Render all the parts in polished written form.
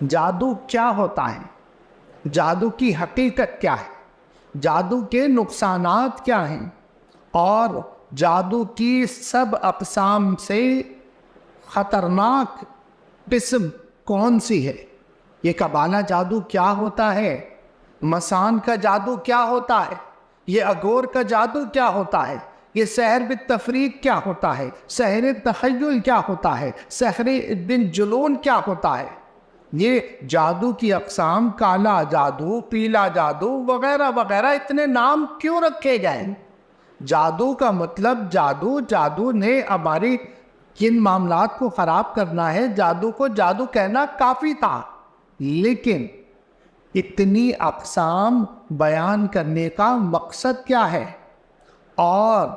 جادو کیا ہوتا ہے، جادو کی حقیقت کیا ہے، جادو کے نقصانات کیا ہیں، اور جادو کی سب اقسام سے خطرناک قسم کون سی ہے، یہ قبالہ جادو کیا ہوتا ہے، مسان کا جادو کیا ہوتا ہے، یہ اگور کا جادو کیا ہوتا ہے، یہ سحر بالتفریق کیا ہوتا ہے، سحر تخیل کیا ہوتا ہے، سحر بالجنون کیا ہوتا ہے، یہ جادو کی اقسام، کالا جادو، پیلا جادو وغیرہ وغیرہ، اتنے نام کیوں رکھے گئے؟ جادو کا مطلب جادو نے ہماری کن معاملات کو خراب کرنا ہے، جادو کو جادو کہنا کافی تھا، لیکن اتنی اقسام بیان کرنے کا مقصد کیا ہے، اور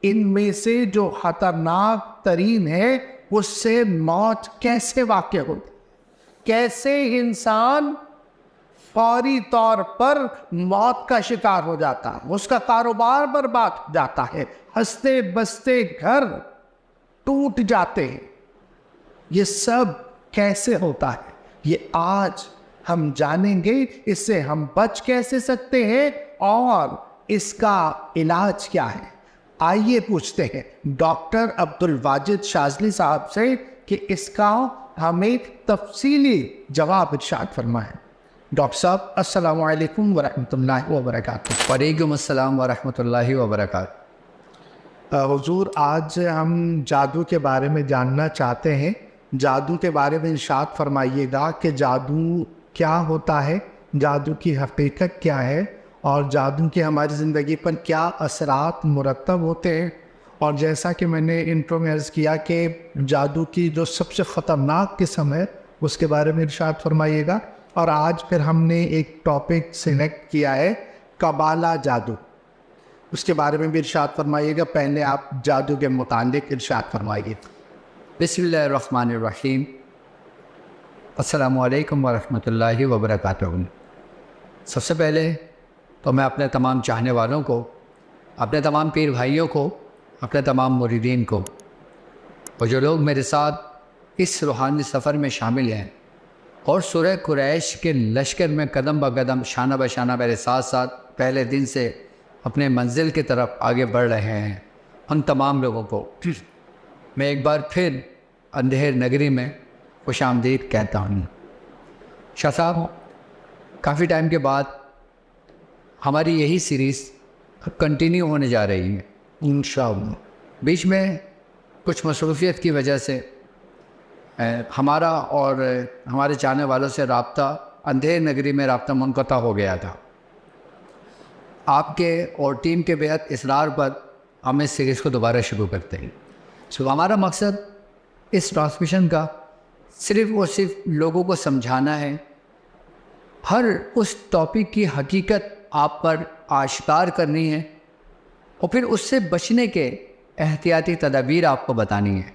ان میں سے جو خطرناک ترین ہے اس سے موت کیسے واقع ہوتی، کیسے انسان فوری طور پر موت کا شکار ہو جاتا ہے، اس کا کاروبار برباد ہو جاتا ہے، ہنستے بستے گھر ٹوٹ جاتے ہیں، یہ سب کیسے ہوتا ہے، یہ آج ہم جانیں گے، اس سے ہم بچ کیسے سکتے ہیں اور اس کا علاج کیا ہے۔ آئیے پوچھتے ہیں ڈاکٹر عبدالواجد شاذلی صاحب سے کہ اس کا ہمیں تفصیلی جواب ارشاد فرمائیں۔ ڈاکٹر صاحب السلام علیکم ورحمۃ اللہ وبرکاتہ۔ وعلیکم السلام ورحمۃ اللہ وبرکاتہ۔ حضور، آج ہم جادو کے بارے میں جاننا چاہتے ہیں، جادو کے بارے میں ارشاد فرمائیے گا کہ جادو کیا ہوتا ہے، جادو کی حقیقت کیا ہے، اور جادو کے ہماری زندگی پر کیا اثرات مرتب ہوتے ہیں، اور جیسا کہ میں نے انٹرو میں عرض کیا کہ جادو کی جو سب سے خطرناک قسم ہے اس کے بارے میں ارشاد فرمائیے گا۔ اور آج پھر ہم نے ایک ٹاپک سلیکٹ کیا ہے قبالہ جادو، اس کے بارے میں بھی ارشاد فرمائیے گا۔ پہلے آپ جادو کے متعلق ارشاد فرمائیے۔ بسم اللہ الرحمن الرحیم۔ السلام علیکم ورحمۃ اللہ وبرکاتہ۔ سب سے پہلے تو میں اپنے تمام چاہنے والوں کو، اپنے تمام پیر بھائیوں کو، اپنے تمام مریدین کو، اور جو لوگ میرے ساتھ اس روحانی سفر میں شامل ہیں اور سورہ قریش کے لشکر میں قدم بہ قدم، شانہ بہ شانہ میرے ساتھ ساتھ پہلے دن سے اپنے منزل کی طرف آگے بڑھ رہے ہیں، ان تمام لوگوں کو میں ایک بار پھر اندھیر نگری میں خوش آمدید کہتا ہوں۔ شاہ صاحب، کافی ٹائم کے بعد ہماری یہی سیریز کنٹینیو ہونے جا رہی ہے انشاءاللہ۔ بیچ میں کچھ مصروفیت کی وجہ سے ہمارا اور ہمارے چاہنے والوں سے رابطہ، اندھیر نگری میں رابطہ منقطع ہو گیا تھا۔ آپ کے اور ٹیم کے بےحد اصرار پر ہم اس سیریز کو دوبارہ شروع کرتے ہیں۔ ہمارا مقصد اس ٹرانسمیشن کا صرف اور صرف لوگوں کو سمجھانا ہے، ہر اس ٹاپک کی حقیقت آپ پر آشکار کرنی ہے، اور پھر اس سے بچنے کے احتیاطی تدابیر آپ کو بتانی ہے۔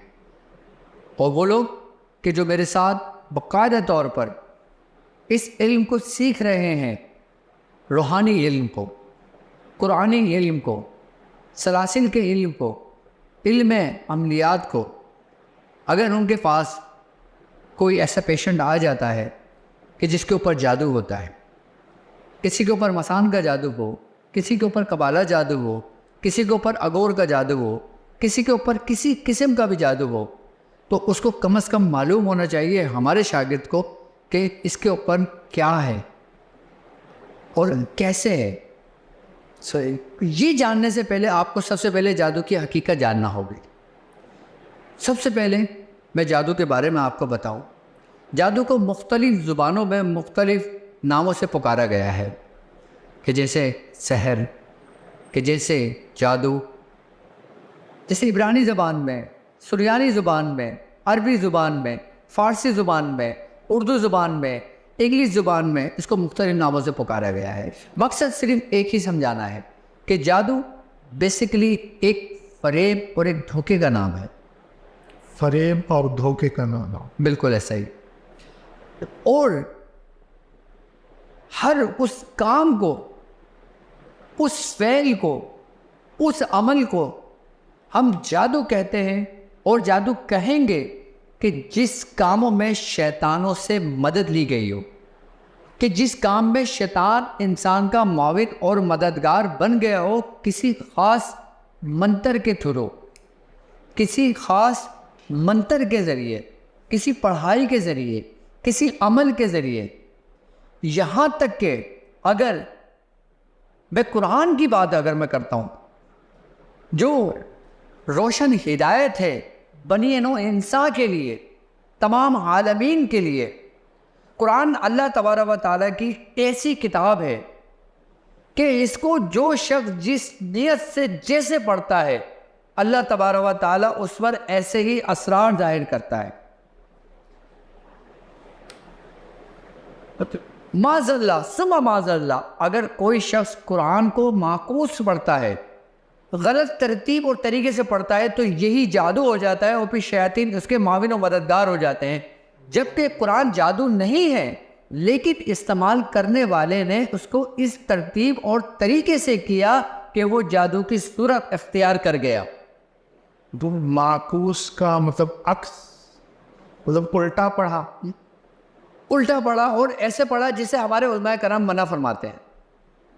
اور وہ لوگ کہ جو میرے ساتھ باقاعدہ طور پر اس علم کو سیکھ رہے ہیں، روحانی علم کو، قرآنی علم کو، سلاسل کے علم کو، علم عملیات کو، اگر ان کے پاس کوئی ایسا پیشنٹ آ جاتا ہے کہ جس کے اوپر جادو ہوتا ہے، کسی کے اوپر مسان کا جادو ہو، کسی کے اوپر قبالہ جادو ہو، کسی کے اوپر اگور کا جادو ہو، کسی کے اوپر کسی قسم کا بھی جادو ہو، تو اس کو کم از کم معلوم ہونا چاہیے ہمارے شاگرد کو کہ اس کے اوپر کیا ہے اور کیسے ہے۔ یہ جاننے سے پہلے آپ کو سب سے پہلے جادو کی حقیقت جاننا ہوگی۔ سب سے پہلے میں جادو کے بارے میں آپ کو بتاؤں۔ جادو کو مختلف زبانوں میں مختلف ناموں سے پکارا گیا ہے، کہ جیسے سحر، کہ جیسے جادو، جیسے عبرانی زبان میں، سریانی زبان میں، عربی زبان میں، فارسی زبان میں، اردو زبان میں، انگلش زبان میں اس کو مختلف ناموں سے پکارا گیا ہے۔ مقصد صرف ایک ہی سمجھانا ہے کہ جادو بیسیکلی ایک فریب اور ایک دھوکے کا نام ہے۔ فریب اور دھوکے کا نام، بالکل ایسا ہی۔ اور ہر اس کام کو، اس فعل کو، اس عمل کو ہم جادو کہتے ہیں، اور جادو کہیں گے کہ جس کاموں میں شیطانوں سے مدد لی گئی ہو، کہ جس کام میں شیطان انسان کا معاون اور مددگار بن گیا ہو، کسی خاص منتر کے تھرو، کسی خاص منتر کے ذریعے، کسی پڑھائی کے ذریعے، کسی عمل کے ذریعے، یہاں تک کہ اگر میں قرآن کی بات اگر میں کرتا ہوں، جو روشن ہدایت ہے بنی نوع انسان کے لیے، تمام عالمین کے لیے، قرآن اللہ تبارک و تعالیٰ کی ایسی کتاب ہے کہ اس کو جو شخص جس نیت سے جیسے پڑھتا ہے، اللہ تبارک و تعالیٰ اس پر ایسے ہی اسرار ظاہر کرتا ہے۔ معاذ اللہ ثم معاذ اللہ، اگر کوئی شخص قرآن کو معکوس پڑھتا ہے، غلط ترتیب اور طریقے سے پڑھتا ہے، تو یہی جادو ہو جاتا ہے اور پھر شیاطین اس کے معاون و مددگار ہو جاتے ہیں، جبکہ قرآن جادو نہیں ہے، لیکن استعمال کرنے والے نے اس کو اس ترتیب اور طریقے سے کیا کہ وہ جادو کی صورت اختیار کر گیا۔ تو معکوس کا مطلب عکس، مطلب الٹا پڑھا، الٹا پڑھا اور ایسے پڑھا جسے ہمارے علماء کرام منع فرماتے ہیں،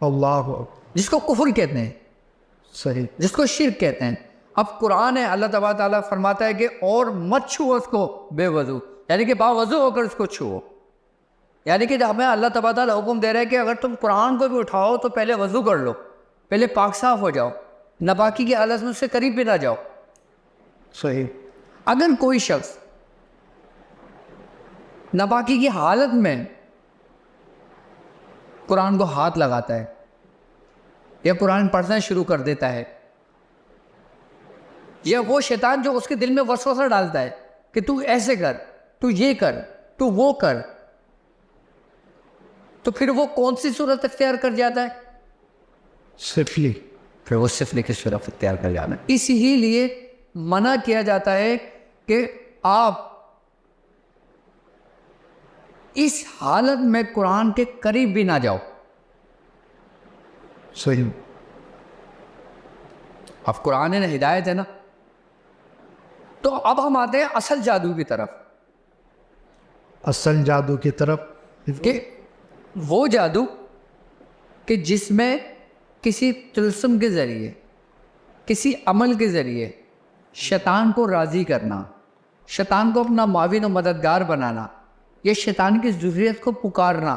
اللہ جس کو کفر کہتے ہیں، صحیح، جس کو شرک کہتے ہیں۔ اب قرآن ہے، اللہ تبارک تعالیٰ فرماتا ہے کہ اور مت چھو اس کو بے وضو، یعنی کہ باوضو ہو کر اس کو چھو، یعنی کہ ہمیں اللہ تبارک تعالیٰ حکم دے رہا ہے کہ اگر تم قرآن کو بھی اٹھاؤ تو پہلے وضو کر لو، پہلے پاک صاف ہو جاؤ، ناپاکی کی حالت میں اس سے قریب بھی نہ جاؤ۔ صحیح۔ اگر کوئی شخص ناپاکی کی حالت میں قرآن کو ہاتھ لگاتا ہے یا قرآن پڑھنا شروع کر دیتا ہے، یا وہ شیطان جو اس کے دل میں وسوسہ ڈالتا ہے کہ تو ایسے کر، تو یہ کر، تو وہ کر، تو پھر وہ کون سی صورت اختیار کر جاتا ہے؟ سفلی، پھر وہ سفلی کی صورت اختیار کر جاتا ہے۔ اسی ہی لیے منع کیا جاتا ہے کہ آپ اس حالت میں قرآن کے قریب بھی نہ جاؤ۔ صحیح۔ اب قرآن نے ہدایت ہے نا، تو اب ہم آتے ہیں اصل جادو کی طرف، اصل جادو کی طرف، کہ وہ جادو کہ جس میں کسی طلسم کے ذریعے، کسی عمل کے ذریعے شیطان کو راضی کرنا، شیطان کو اپنا معاون و مددگار بنانا، یا شیطان کی ذریت کو پکارنا،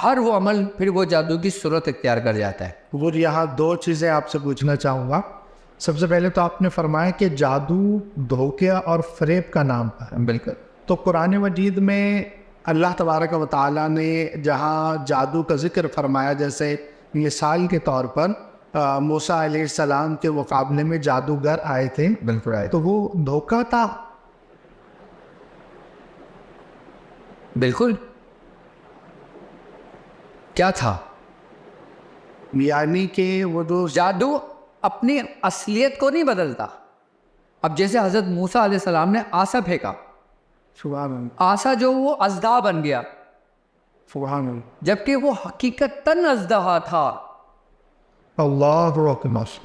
ہر وہ عمل پھر وہ جادو کی صورت اختیار کر جاتا ہے۔ وہ یہاں دو چیزیں آپ سے پوچھنا چاہوں گا۔ سب سے پہلے تو آپ نے فرمایا کہ جادو دھوکے اور فریب کا نام ہے۔ بالکل۔ تو قرآن مجید میں اللہ تبارک و تعالیٰ نے جہاں جادو کا ذکر فرمایا، جیسے مثال کے طور پر موسیٰ علیہ السلام کے مقابلے میں جادوگر آئے تھے، بالکل آئے، تو وہ دھوکہ تھا؟ بالکل۔ کیا تھا؟ یعنی کہ وہ جو جادو اپنی اصلیت کو نہیں بدلتا۔ اب جیسے حضرت موسیٰ علیہ السلام نے آسا پھینکا، سبحان اللہ، آسا جو وہ اژدہا بن گیا، سبحان اللہ، جبکہ وہ حقیقتاً اژدہا تھا۔ اللہ اکبر،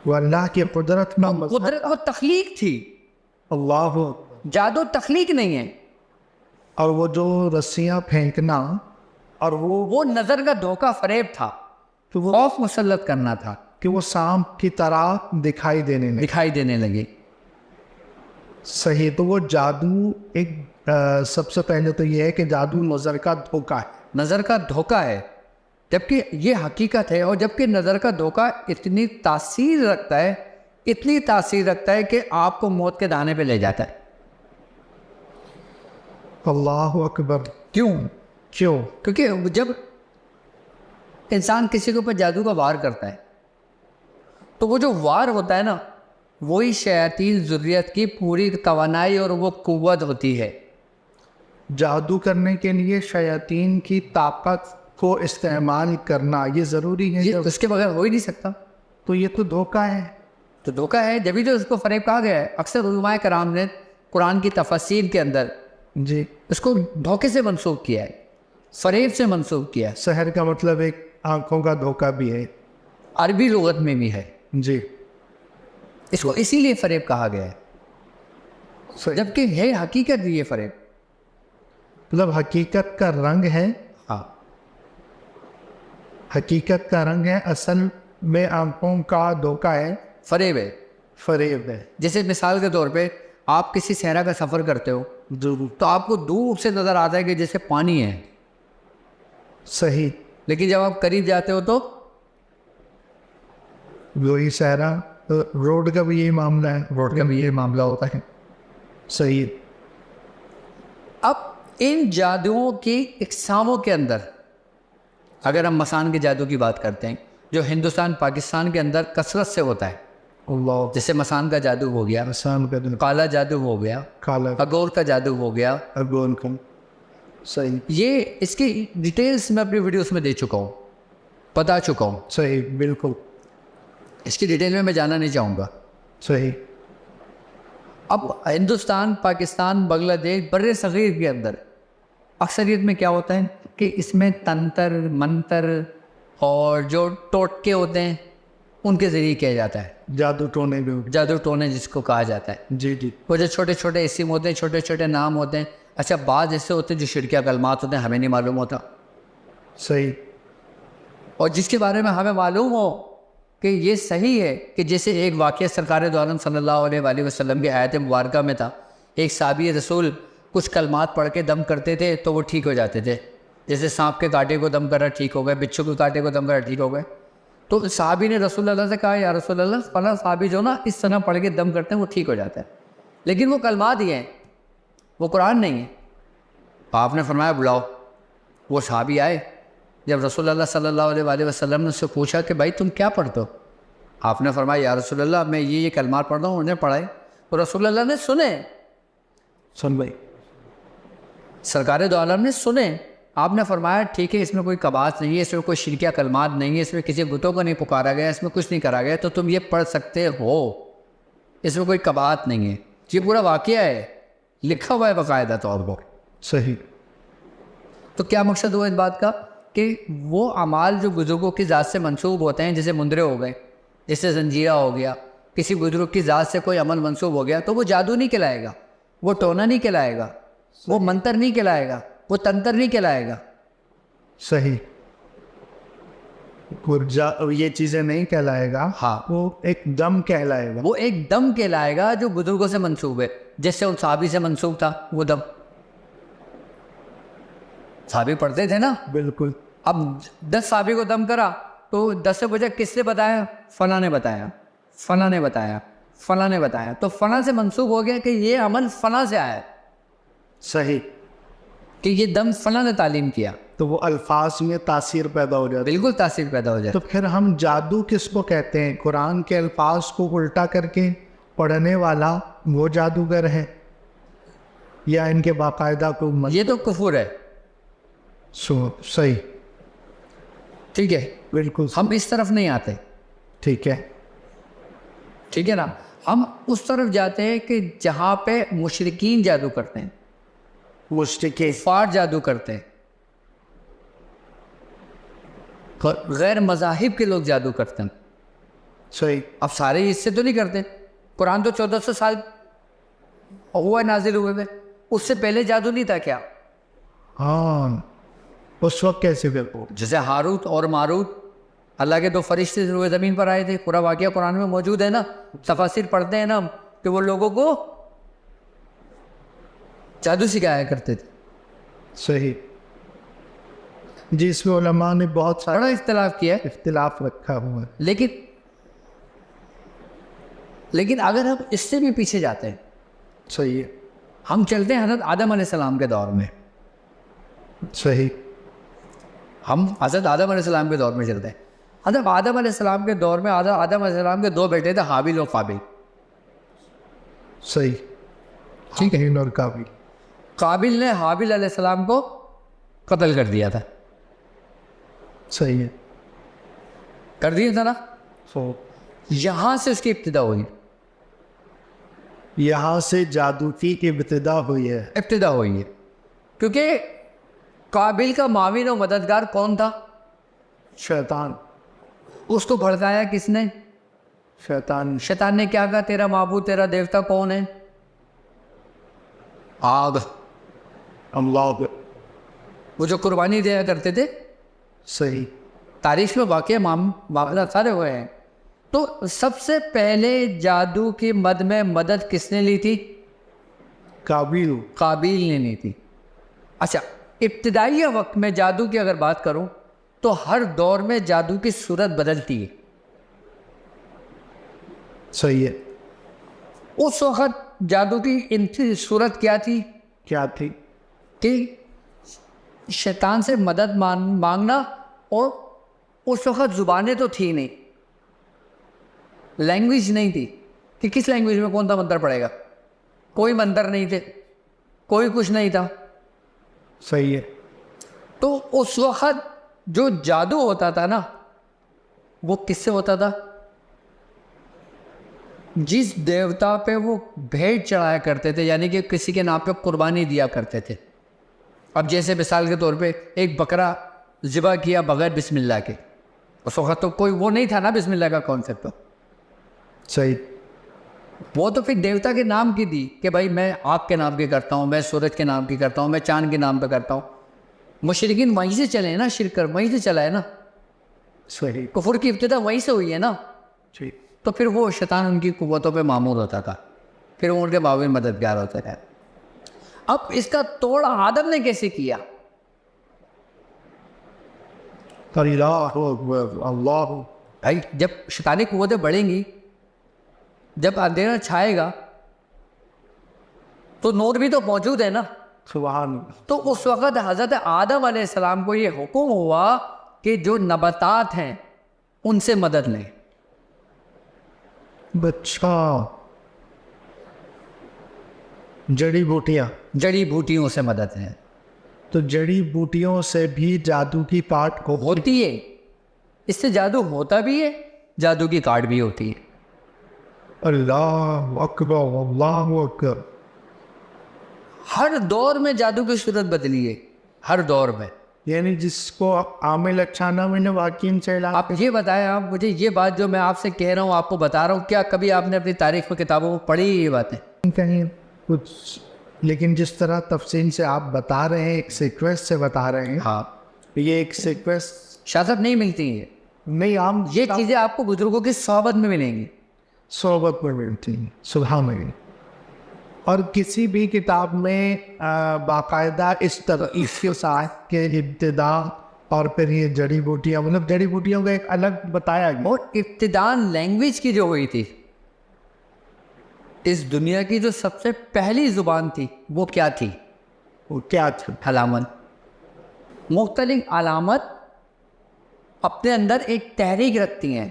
وہ اللہ کی قدرت میں قدرت اور تخلیق تھی، اللہ اکبر۔ جادو تخلیق نہیں ہے۔ اور وہ جو رسیاں پھینکنا، اور وہ نظر کا دھوکہ فریب تھا، خوف مسلط کرنا تھا کہ وہ سانپ کی طرح دکھائی دینے لگے۔ صحیح۔ تو وہ جادو ایک سب سے پہلے تو یہ ہے کہ جادو نظر کا دھوکہ ہے، نظر کا دھوکہ ہے، جبکہ یہ حقیقت ہے، اور جبکہ نظر کا دھوکہ اتنی تاثیر رکھتا ہے کہ آپ کو موت کے دانے پہ لے جاتا ہے۔ اللہ اکبر۔ کیوں؟ کیونکہ جب انسان کسی کے اوپر جادو کا وار کرتا ہے تو وہ جو وار ہوتا ہے نا، وہی شیاطین ذریت کی پوری توانائی اور وہ قوت ہوتی ہے۔ جادو کرنے کے لیے شیاطین کی طاقت کو استعمال کرنا یہ ضروری ہے، اس کے بغیر ہو ہی نہیں سکتا۔ تو یہ تو دھوکہ ہے۔ تو دھوکہ ہے، جبھی تو اس کو فریب کہا گیا ہے۔ اکثر علماء کرام نے قرآن کی تفاسیر کے اندر جی اس کو دھوکے سے منسوخ کیا ہے، فریب سے منسوخ کیا ہے۔ سحر کا مطلب ایک آنکھوں کا دھوکہ بھی ہے، عربی لغت میں بھی ہے جی، اس کو اسی لیے فریب کہا گیا ہے۔ جبکہ ہے حقیقت یہ فریب. مطلب حقیقت کا رنگ ہے, ہاں حقیقت کا رنگ ہے, اصل میں آنکھوں کا دھوکہ ہے, فریب ہے. فریب ہے. جیسے مثال کے طور پہ آپ کسی صحرا کا سفر کرتے ہو ضرور. تو آپ کو دور سے نظر آتا ہے کہ جیسے پانی ہے, صحیح. لیکن جب آپ قریب جاتے ہو تو وہی صحرا. روڈ کا بھی یہی معاملہ ہے, روڈ کا بھی یہ معاملہ ہوتا ہے. صحیح. اب ان جادوؤں کی اقساموں کے اندر اگر ہم مسان کے جادو کی بات کرتے ہیں جو ہندوستان پاکستان کے اندر کثرت سے ہوتا ہے, اللہ. جیسے مسان کا جادو ہو گیا, آسان کا دن, کالا جادو ہو گیا, کالا اگور کا جادو ہو گیا, اگون کا. صحیح. یہ اس کی ڈیٹیلز میں اپنی ویڈیوز میں دے چکا ہوں, بتا چکا ہوں. صحیح. بالکل اس کی ڈیٹیل میں جانا نہیں چاہوں گا. صحیح. اب ہندوستان پاکستان بنگلہ دیش بر صغیر کے اندر اکثریت میں کیا ہوتا ہے کہ اس میں تنتر منتر اور جو ٹوٹکے ہوتے ہیں ان کے ذریعے کیا جاتا ہے, جادو ٹونے بھی. جادو ٹونے جس کو کہا جاتا ہے. جی جی. وہ جو چھوٹے چھوٹے اسم ہوتے ہیں, چھوٹے چھوٹے نام ہوتے ہیں. اچھا بعض ایسے ہوتے ہیں جو شرکیہ کلمات ہوتے ہیں, ہمیں نہیں معلوم ہوتا. صحیح. اور جس کے بارے میں ہمیں معلوم ہو کہ یہ صحیح ہے کہ جیسے ایک واقعہ سرکار دو عالم صلی اللہ علیہ وآلہ وسلم کی آیت مبارکہ میں تھا, ایک صحابی رسول کچھ کلمات پڑھ کے دم کرتے تھے تو وہ ٹھیک ہو جاتے تھے. جیسے سانپ کے کانٹے کو دم کرا ٹھیک ہو گئے, بچھو کے کانٹے کو دم کرا ٹھیک ہو گئے. تو صحابی نے رسول اللہ سے کہا یا رسول اللہ فلاں صحابی جو نا اس طرح پڑھ کے دم کرتے ہیں وہ ٹھیک ہو جاتا ہے, لیکن وہ کلمات ہی ہیں, وہ قرآن نہیں ہے. آپ نے فرمایا بلاؤ. وہ صحابی آئے, جب رسول اللہ صلی اللہ علیہ وآلہ وسلم نے اس سے پوچھا کہ بھائی تم کیا پڑھتے ہو, آپ نے فرمایا یا رسول اللہ میں یہ کلمات پڑھ رہا ہوں. انہیں پڑھائے تو رسول اللہ نے سنے, سن بھائی, سرکار دو عالم نے سنے. آپ نے فرمایا ٹھیک ہے, اس میں کوئی کباس نہیں ہے, اس میں کوئی شرکیہ کلمات نہیں ہے, اس میں کسی بتوں کو نہیں پکارا گیا, اس میں کچھ نہیں کرا گیا, تو تم یہ پڑھ سکتے ہو, اس میں کوئی کبات نہیں ہے. یہ پورا واقعہ ہے, لکھا ہوا ہے باقاعدہ طور پر. صحیح. تو کیا مقصد ہوا اس بات کا کہ وہ اعمال جو بزرگوں کی ذات سے منسوب ہوتے ہیں, جیسے مندرے ہو گئے, جیسے زنجیرہ ہو گیا, کسی بزرگ کی ذات سے کوئی عمل منسوب ہو گیا, تو وہ جادو نہیں کہلائے گا, وہ ٹونا نہیں کہلائے گا, وہ منتر نہیں کہلائے گا, وہ تنتر نہیں کہلائے گا. صحیح. یہ چیزیں نہیں کہلائے گا, ہاں وہ ایک دم کہلائے گا. وہ ایک دم کہلائے گا جو بزرگوں سے منسوب ہے. جیسے ان صحابی سے منسوب تھا وہ دم, صحابی پڑھتے تھے نا. بالکل. اب 10 صحابی کو دم کرا تو 10 سے بجے کس نے بتایا, فلاں نے بتایا, فلاں نے بتایا, فلاں نے بتایا, تو فلاں سے منسوب ہو گیا کہ یہ عمل فلاں سے آیا ہے. صحیح. کہ یہ دم فلاں نے تعلیم کیا, تو وہ الفاظ میں تاثیر پیدا ہو جاتی. بالکل تاثیر پیدا ہو جائے. تو پھر ہم جادو کس کو کہتے ہیں؟ قرآن کے الفاظ کو الٹا کر کے پڑھنے والا وہ جادوگر ہے یا ان کے باقاعدہ کو یہ تو کفر ہے. صحیح. ٹھیک ہے, بالکل. ہم اس طرف نہیں آتے. ٹھیک ہے. ٹھیک ہے نا, ہم اس طرف جاتے ہیں کہ جہاں پہ مشرکین جادو کرتے ہیں, کفار جادو کرتے ہیں, غیر مذاہب کے لوگ جادو کرتے ہیں. صحیح. اب سارے اس سے تو نہیں کرتے. قرآن تو 1400 سال ہوا نازل ہوئے میں, اس سے پہلے جادو نہیں تھا کیا؟ ہاں, اس وقت کیسے کرو؟ جیسے ہاروت اور ماروت اللہ کے 2 فرشتے روئے زمین پر آئے تھے, پورا واقعہ قرآن میں موجود ہے نا. تفاسیر پڑھتے ہیں نا کہ وہ لوگوں کو جادو سکھایا کرتے تھے. صحیح. جی, اس میں علماء نے بہت سارا بڑا اختلاف کیا ہے, اختلاف رکھا ہوا ہے. لیکن اگر ہم اس سے بھی پیچھے جاتے ہیں, صحیح ہے, ہم چلتے ہیں حضرت آدم علیہ السلام کے دور میں. صحیح. ہم حضرت آدم علیہ السلام کے دور میں چلتے ہیں. حضرت آدم علیہ السلام کے دور میں آدم علیہ السلام کے 2 بیٹے تھے, حابیل اور قابیل. صحیح. ٹھیک ہے. اور قابیل نے حابیل علیہ السلام کو قتل کر دیا تھا. صحیح ہے. کر دیا تھا نا. یہاں سے اس کی ابتدا ہوئی, یہاں سے جادو کی ابتدا ہوئی ہے. ابتدا ہوئی ہے کیونکہ قابیل کا معاون و مددگار کون تھا؟ شیطان. اس کو بھڑکایا کس نے؟ شیطان. شیطان نے کیا کہا, تیرا معبود تیرا دیوتا کون ہے؟ آگ. اللہ. وہ جو قربانی دیا کرتے تھے, صحیح. تاریخ میں واقع معاملہ سارے ہوئے ہیں. تو سب سے پہلے جادو کی مد میں مدد کس نے لی تھی؟ قابل. قابیل نے لی تھی. اچھا, ابتدائی وقت میں جادو کی اگر بات کروں تو ہر دور میں جادو کی صورت بدلتی ہے. صحیح ہے. اس وقت جادو کی صورت کیا تھی؟ کیا تھی؟ کہ شیطان سے مدد مانگنا, اور اس وقت زبانیں تو تھی نہیں, لینگویج نہیں تھی کہ کس لینگویج میں کون سا منتر پڑے گا, کوئی منتر نہیں تھے, کوئی کچھ نہیں تھا. صحیح ہے. تو اس وقت جو جادو ہوتا تھا نا, وہ کس سے ہوتا تھا؟ جس دیوتا پہ وہ بھیٹ چڑھایا کرتے تھے, یعنی کہ کسی کے نام پہ قربانی دیا کرتے تھے. اب جیسے مثال کے طور پہ ایک بکرا ذبح کیا بغیر بسم اللہ کے, اس وقت تو کوئی وہ نہیں تھا نا بسم اللہ کا کانسیپٹ. صحیح. وہ تو پھر دیوتا کے نام کی دی کہ بھائی میں آگ کے نام کی کرتا ہوں, میں سورج کے نام کی کرتا ہوں, میں چاند کے نام پہ کرتا ہوں. مشرکین وہیں سے چلے ہیں نا, شرک کر وہیں سے چلا ہے نا, صحیح. کفر کی ابتدا وہیں سے ہوئی ہے نا. ٹھیک. تو پھر وہ شیطان ان کی قوتوں پہ معمور ہوتا تھا, پھر وہ ان کے باوجود مددگار ہوتا ہے. اب اس کا توڑ آدم نے کیسے کیا؟ اللہ اللہ. بھائی جب شیطانی قوتیں بڑھیں گی, جب اندھیرا چھائے گا تو نور بھی تو موجود ہے نا. سبحان. تو اس وقت حضرت آدم علیہ السلام کو یہ حکم ہوا کہ جو نباتات ہیں ان سے مدد لیں. بچہ جڑی بوٹیاں, جڑی بوٹیوں سے مدد ہے. تو جڑی بوٹیوں سے بھی جادو کی پاٹ کو ہوتی ہے, اس سے جادو ہوتا بھی ہے, جادو کی کاٹ بھی ہوتی ہے. اللہ اکبر اللہ اکبر. ہر دور میں جادو کی صورت بدلی ہے, ہر دور میں. یعنی جس کو عامل اچھانا میں نے واقعی سے آپ یہ بتائیں, آپ مجھے یہ بات جو میں آپ سے کہہ رہا ہوں, آپ کو بتا رہا ہوں, کیا کبھی آپ نے اپنی تاریخ میں کتابوں میں پڑھی یہ باتیں؟ کہیں کچھ, لیکن جس طرح تفصیل سے آپ بتا رہے ہیں, ایک سیکوینس سے بتا رہے ہیں, ہاں یہ ایک سیکوینس شاہ صاحب نہیں ملتی ہیں نہیں. عام یہ چیزیں آپ کو بزرگوں کی صحبت میں ملیں گی, صحبت میں ملتی ہیں. سبحان اللہ. اور کسی بھی کتاب میں باقاعدہ اس طرح اس کے ساتھ کے ابتدا اور پھر یہ جڑی بوٹیاں, مطلب جڑی بوٹیوں کا ایک الگ بتایا گیا. اور ابتدان لینگویج کی جو ہوئی تھی, اس دنیا کی جو سب سے پہلی زبان تھی وہ کیا تھی؟ وہ کیا تھا؟ علامت. مختلف علامت اپنے اندر ایک تحریک رکھتی ہیں.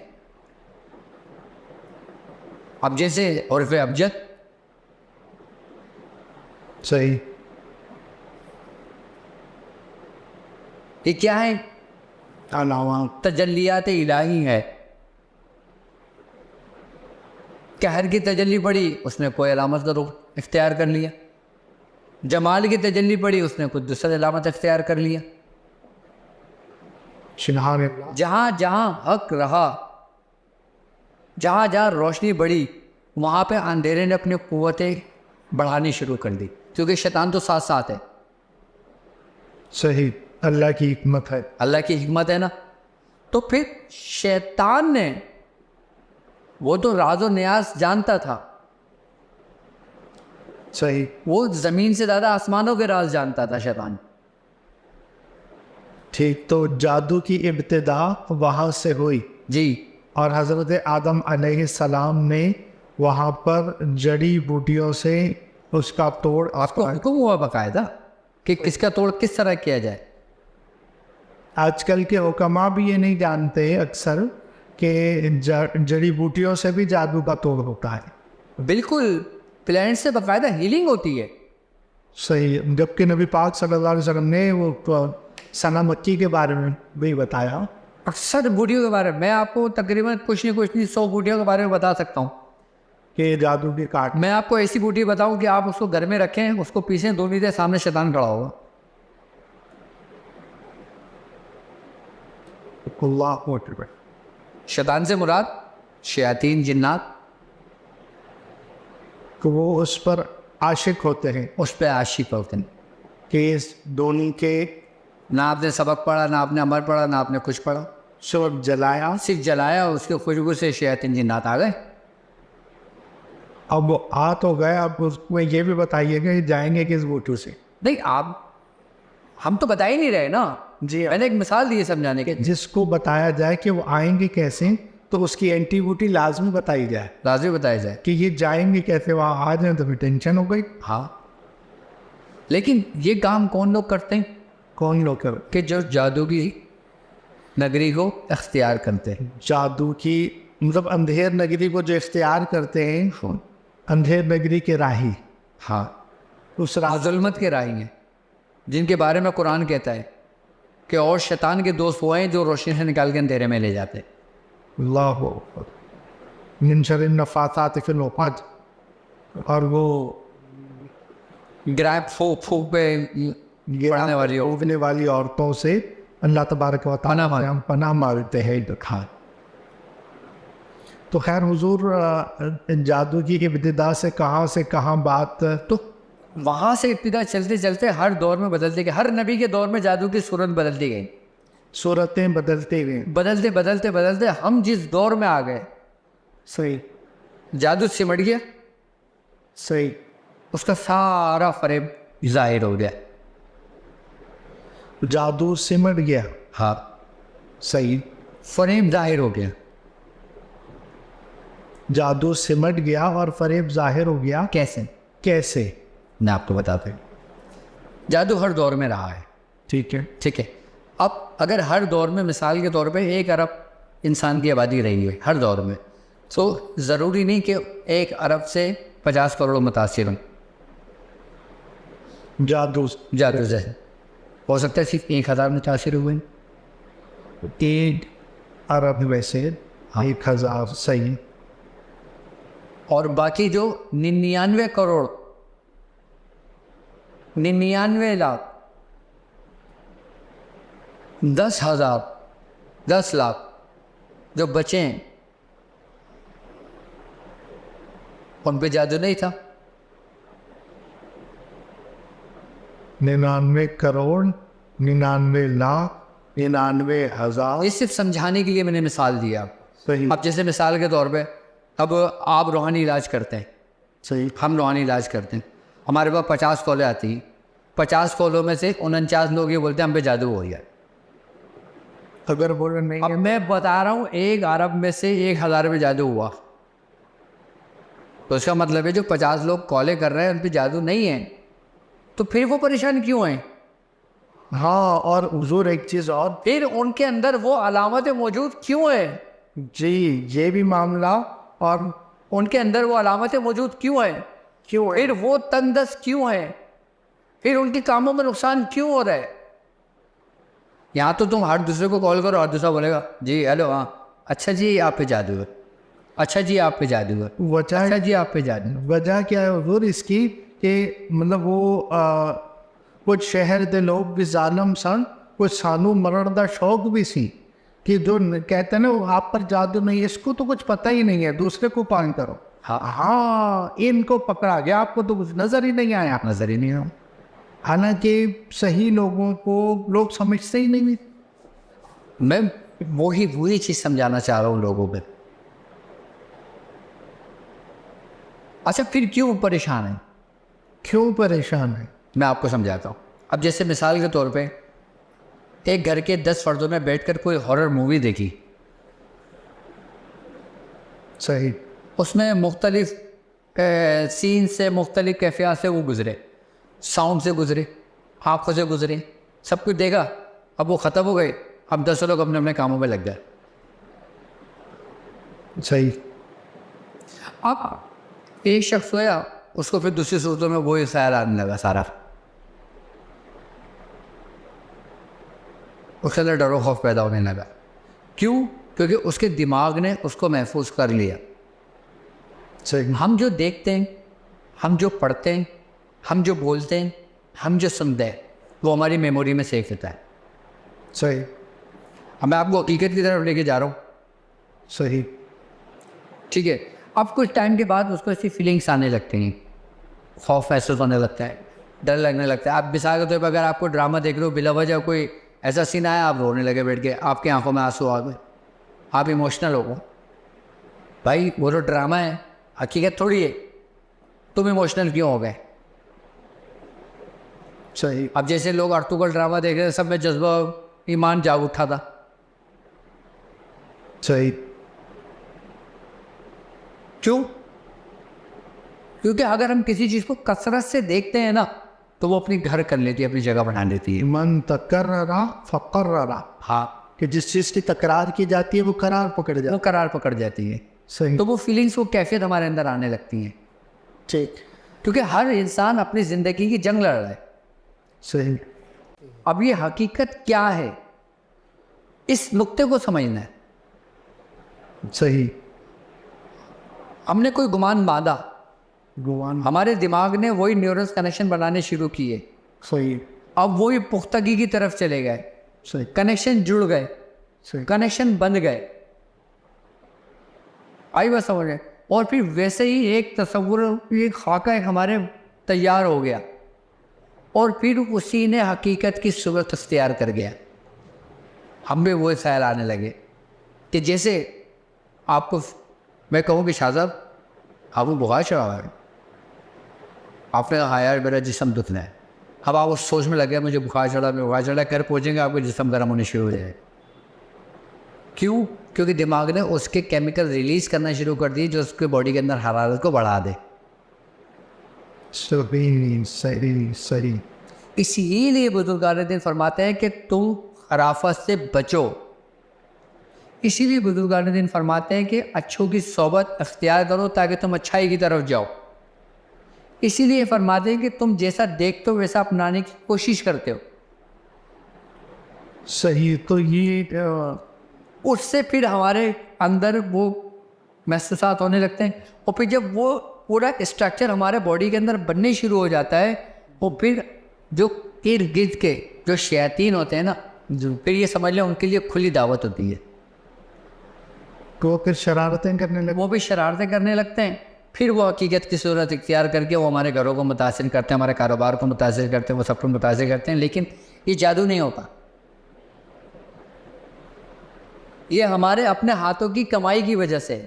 اب جیسے حرف ابجد, صحیح. یہ کیا ہے؟ علامات, تجلیات الہی ہے. قہر کی تجلی پڑی, اس نے کوئی علامت کا رخ اختیار کر لیا. جمال کی تجلی پڑی, اس نے کچھ دوسرا علامت اختیار کر لیا. سبحان اللہ. جہاں جہاں حق رہا, جہاں جہاں روشنی بڑھی, وہاں پہ اندھیرے نے اپنی قوتیں بڑھانی شروع کر دی, کیونکہ شیطان تو ساتھ ساتھ ہے. صحیح. اللہ کی حکمت ہے, اللہ کی حکمت ہے نا. تو پھر شیطان نے, وہ تو راز و نیاز جانتا تھا, صحیح. وہ زمین سے زیادہ آسمانوں کے راز جانتا تھا شیطان. ٹھیک. تو جادو کی ابتدا وہاں سے ہوئی جی, اور حضرت آدم علیہ السلام نے وہاں پر جڑی بوٹیوں سے اس کا توڑ. آپ کو حکم ہوا باقاعدہ کہ کس کا توڑ کس طرح کیا جائے. آج کل کے حکماء بھی یہ نہیں جانتے اکثر کہ جڑی بوٹیوں سے بھی جادو کا توڑ ہوتا ہے. بالکل, پلانٹ سے باقاعدہ ہیلنگ ہوتی ہے. صحیح. جبکہ نبی پاک صلی اللہ علیہ وسلم نے وہ ثنا مکی کے بارے میں بھی بتایا. اکثر بوٹیوں کے بارے میں میں آپ کو تقریباً کچھ نہیں 100 بوٹیوں کے بارے میں بتا سکتا ہوں کہ جادو کی کاٹ. میں آپ کو ایسی بوٹی بتاؤں کہ آپ اس کو گھر میں رکھیں, اس کو پیسیں, 2 نیتے سامنے شیطان کھڑا ہوگا. اللہ اکبر. شیطان سے مراد شیاطین, جنات. کہ وہ اس پر عاشق ہوتے ہیں اس پہ عاشق ہوتے ہیں کہ اس دونوں کے نہ آپ نے سبق پڑھا، نہ آپ نے عمل پڑھا، نہ آپ نے کچھ پڑھا، سبق جلایا. صرف جلایا، اس کی خوشبو سے شیاطین جنات آ گئے. اب وہ آ تو گئے، اب اس میں یہ بھی بتائیے گا جائیں گے کس بوٹو سے. نہیں، آپ ہم تو بتا ہی نہیں رہے نا. جی میں نے ایک مثال دی ہے سمجھانے کے. جس کو بتایا جائے کہ وہ آئیں گے کیسے تو اس کی اینٹی بوٹی لازمی بتائی جائے لازمی بتایا جائے کہ یہ جائیں گے کیسے، وہاں آ جائیں تو پھر ٹینشن ہو گئی. ہاں، لیکن یہ کام کون لوگ کرتے ہیں؟ کون لوگ کرو؟ کہ جو جادو کی نگری کو اختیار کرتے ہیں. جادو کی مطلب اندھیر نگری کو جو اختیار کرتے ہیں، اندھیر نگری کے راہی. ہاں، اس راہ ظلمت کے راہی ہیں، جن کے بارے میں قرآن کہتا ہے کہ اور شیطان کے دوست وہ ہیں جو روشنی سے نکال کے اندھیرے میں لے جاتے ہیں. اللہ اکبر. من شر النفاثات فی العقد. اور وہ گرائب پھونک پھونک پہ پڑھنے والی ہو. اگنے والی عورتوں سے اللہ تبارک و تعالیٰ سے ہم پناہ مانگتے ہیں. تو خیر حضور، جادو کی ابتدا سے کہاں بات. تو وہاں سے ابتدا چلتے چلتے ہر دور میں بدلتے گئے. ہر نبی کے دور میں جادو کی صورت بدلتی گئی، صورتیں بدلتے ہوئے. بدلتے بدلتے بدلتے ہم جس دور میں آ گئے، صحیح جادو سمٹ گیا، صحیح. اس کا سارا فریب ظاہر ہو گیا. جادو سمٹ گیا. ہاں، صحیح. فریب ظاہر ہو گیا. جادو سمٹ گیا اور فریب ظاہر ہو گیا. کیسے؟ میں آپ کو بتاتا ہوں. جادو ہر دور میں رہا ہے، ٹھیک ہے. ٹھیک ہے. اب اگر ہر دور میں مثال کے طور پہ 1 ارب انسان کی آبادی رہی ہے ہر دور میں، تو ضروری نہیں کہ 1 ارب سے 50 کروڑ متاثر ہوں جادو سے. ہو سکتا ہے صرف 1000 متاثر ہوئے. 1 ارب ویسے 1000. صحیح. اور باقی جو 99 کروڑ 99 لاکھ 10,000 10 لاکھ جو بچے ہیں، ان پہ جادو نہیں تھا. 99 کروڑ 99 لاکھ 99 ہزار. یہ صرف سمجھانے کے لیے میں نے مثال دیا. صحیح. اب جیسے مثال کے طور پہ اب آپ روحانی علاج کرتے ہیں، صحیح. ہم روحانی علاج کرتے ہیں، ہمارے پاس 50 کالیں آتی ہیں. 50 کالوں میں سے 49 لوگ یہ بولتے ہیں ہم پہ جادو ہو گیا. اگر بول رہے نہیں اب میں بتا رہا ہوں 1 ارب میں سے 1000 پہ جادو ہوا، تو اس کا مطلب ہے جو 50 لوگ کالیں کر رہے ہیں ان پہ جادو نہیں ہے، تو پھر وہ پریشان کیوں ہیں؟ ہاں. اور حضور ایک چیز اور، پھر ان کے اندر وہ علامتیں موجود کیوں ہیں؟ جی یہ بھی معاملہ. اور ان کے اندر وہ علامتیں موجود کیوں ہیں؟ پھر وہ تنگ دست کیوں ہیں؟ پھر ان کے کاموں میں نقصان کیوں ہو رہا ہے؟ یہاں تو تم ہر دوسرے کو کال کرو اور دوسرا بولے گا جی ہیلو، ہاں اچھا جی آپ پہ جادو ہے، اچھا جی آپ پہ جادو ہے، اچھا جی آپ پہ جادو ہے. وجہ کیا ہے حضور اس کی کہ مطلب وہ کچھ شہر دے لوگ بھی ظالم سن، کچھ سانو مرن دا شوق بھی سی کہ جو کہتے ہیں نا وہ آپ پر جادو نہیں، اس کو تو کچھ پتہ ہی نہیں ہے، دوسرے کو پان کرو. ہاں ان کو پکڑا گیا، آپ کو تو کچھ نظر ہی نہیں آیا. نظر ہی نہیں آیا. حالانکہ صحیح لوگوں کو لوگ سمجھتے ہی نہیں. میں وہی چیز سمجھانا چاہ رہا ہوں لوگوں پہ. اچھا پھر کیوں پریشان ہیں؟ کیوں پریشان ہے؟ میں آپ کو سمجھاتا ہوں. اب جیسے مثال کے طور پہ ایک گھر کے 10 فردوں میں بیٹھ کر کوئی ہارر مووی دیکھی، صحیح. اس میں مختلف سین سے، مختلف کیفیات سے وہ گزرے، ساؤنڈ سے گزرے، آنکھوں سے گزرے، سب کچھ دیکھا. اب وہ ختم ہو گئے، اب 10 لوگ اپنے اپنے کاموں میں لگ گئے. صحیح. اب ایک شخص ہویا، اس کو پھر دوسری صورتوں میں وہی خیال آنے لگا سارا. اس کے اندر ڈر و خوف پیدا ہونے لگا. کیوں؟ کیونکہ اس کے دماغ نے اس کو محفوظ کر لیا. صحیح. ہم جو دیکھتے ہیں، ہم جو پڑھتے ہیں، ہم جو بولتے ہیں، ہم جو سنتے ہیں، وہ ہماری میموری میں سیو ہوتا ہے. صحیح. اب میں آپ کو حقیقت کی طرف لے کے جا رہا ہوں. صحیح. ٹھیک ہے. اب کچھ ٹائم کے بعد اس کو ایسی فیلنگس آنے لگتے ہیں، خوف محسوس ہونے لگتا ہے, ڈر لگنے لگتا ہے. آپ مثال کے طور پر اگر آپ کو ڈرامہ دیکھ رہے ہو, بلا وجہ کوئی ایسا سین آیا, آپ رونے لگے بیٹھ کے, آپ کی آنکھوں میں آنسو آ گئے, آپ ایموشنل ہو گئے. بھائی وہ تو ڈرامہ ہے, حقیقت تھوڑی ہے. تم ایموشنل کیوں ہو گئے؟ صحیح. اب جیسے لوگ ارطغرل ڈرامہ دیکھ رہے ہیں, سب میں جذبہ ایمان جاگ اٹھا تھا. صحیح. کیوں؟ کیونکہ اگر ہم کسی چیز کو کثرت سے دیکھتے ہیں نا تو وہ اپنی گھر کر لیتی ہے, اپنی جگہ بنا لیتی ہے. من تکرر فقرر. ہاں, کہ جس چیز کی تکرار کی جاتی ہے وہ قرار پکڑ جاتی ہے. وہ قرار پکڑ جاتی ہے. صحیح. تو وہ فیلنگس, وہ کیفیت ہمارے اندر آنے لگتی ہیں. ٹھیک. کیونکہ ہر انسان اپنی زندگی کی جنگ لڑ رہا ہے. صحیح. اب یہ حقیقت کیا ہے, اس نقطے کو سمجھنا ہے. صحیح. ہم نے کوئی گمان باندھا, گمان. ہمارے دماغ نے وہی نیورونز کنیکشن بنانے شروع کیے. صحیح. اب وہی پختگی کی طرف چلے گئے. صحیح. کنیکشن جڑ گئے, صحیح. کنیکشن بند گئے. آئی بات سمجھ رہے؟ اور پھر ویسے ہی ایک تصور, ایک خاکہ ہمارے تیار ہو گیا, اور پھر اسی نے حقیقت کی صورت اختیار کر گیا. ہم بھی وہ خیال آنے لگے کہ جیسے آپ کو میں کہوں کہ شاہ صاحب آپ کو بخار چڑھا ہوا ہے, آپ نے کہا یار میرا جسم دکھنا ہے. اب آپ اس سوچ میں لگے مجھے بخار چڑھا, میں بخار چڑھا, کر پہنچیں گے آپ کا جسم گرم ہونے شروع ہو جائے. کیوں؟ کیونکہ دماغ نے اس کے کیمیکل ریلیز کرنا شروع کر دی جو اس کے باڈی کے اندر حرارت کو بڑھا دے. صحیح. صحیح. صحیح. اسی لیے بزرگان دین فرماتے ہیں کہ تم خرافت سے بچو. اسی لیے بزرگان دین فرماتے ہیں کہ اچھوں کی صحبت اختیار کرو تاکہ تم اچھائی کی طرف جاؤ. اسی لیے فرماتے ہیں کہ تم جیسا دیکھتے ہو ویسا اپنانے کی کوشش کرتے ہو. صحیح. تو یہ اس سے پھر ہمارے اندر وہ محسوسات ہونے لگتے ہیں, اور پھر جب وہ پورا اسٹرکچر ہمارے باڈی کے اندر بننے شروع ہو جاتا ہے, اور پھر جو ارد گرد کے جو شیاطین ہوتے ہیں نا, پھر یہ سمجھ لیں ان کے لیے کھلی دعوت ہوتی ہے. وہ پھر شرارتیں کرنے لگے. وہ بھی شرارتیں کرنے لگتے ہیں. پھر وہ حقیقت کی صورت اختیار کر کے وہ ہمارے گھروں کو متاثر کرتے ہیں, ہمارے کاروبار کو متاثر کرتے ہیں, وہ سب کو متاثر کرتے ہیں. لیکن یہ جادو نہیں ہوتا, یہ ہمارے اپنے ہاتھوں کی کمائی کی وجہ سے.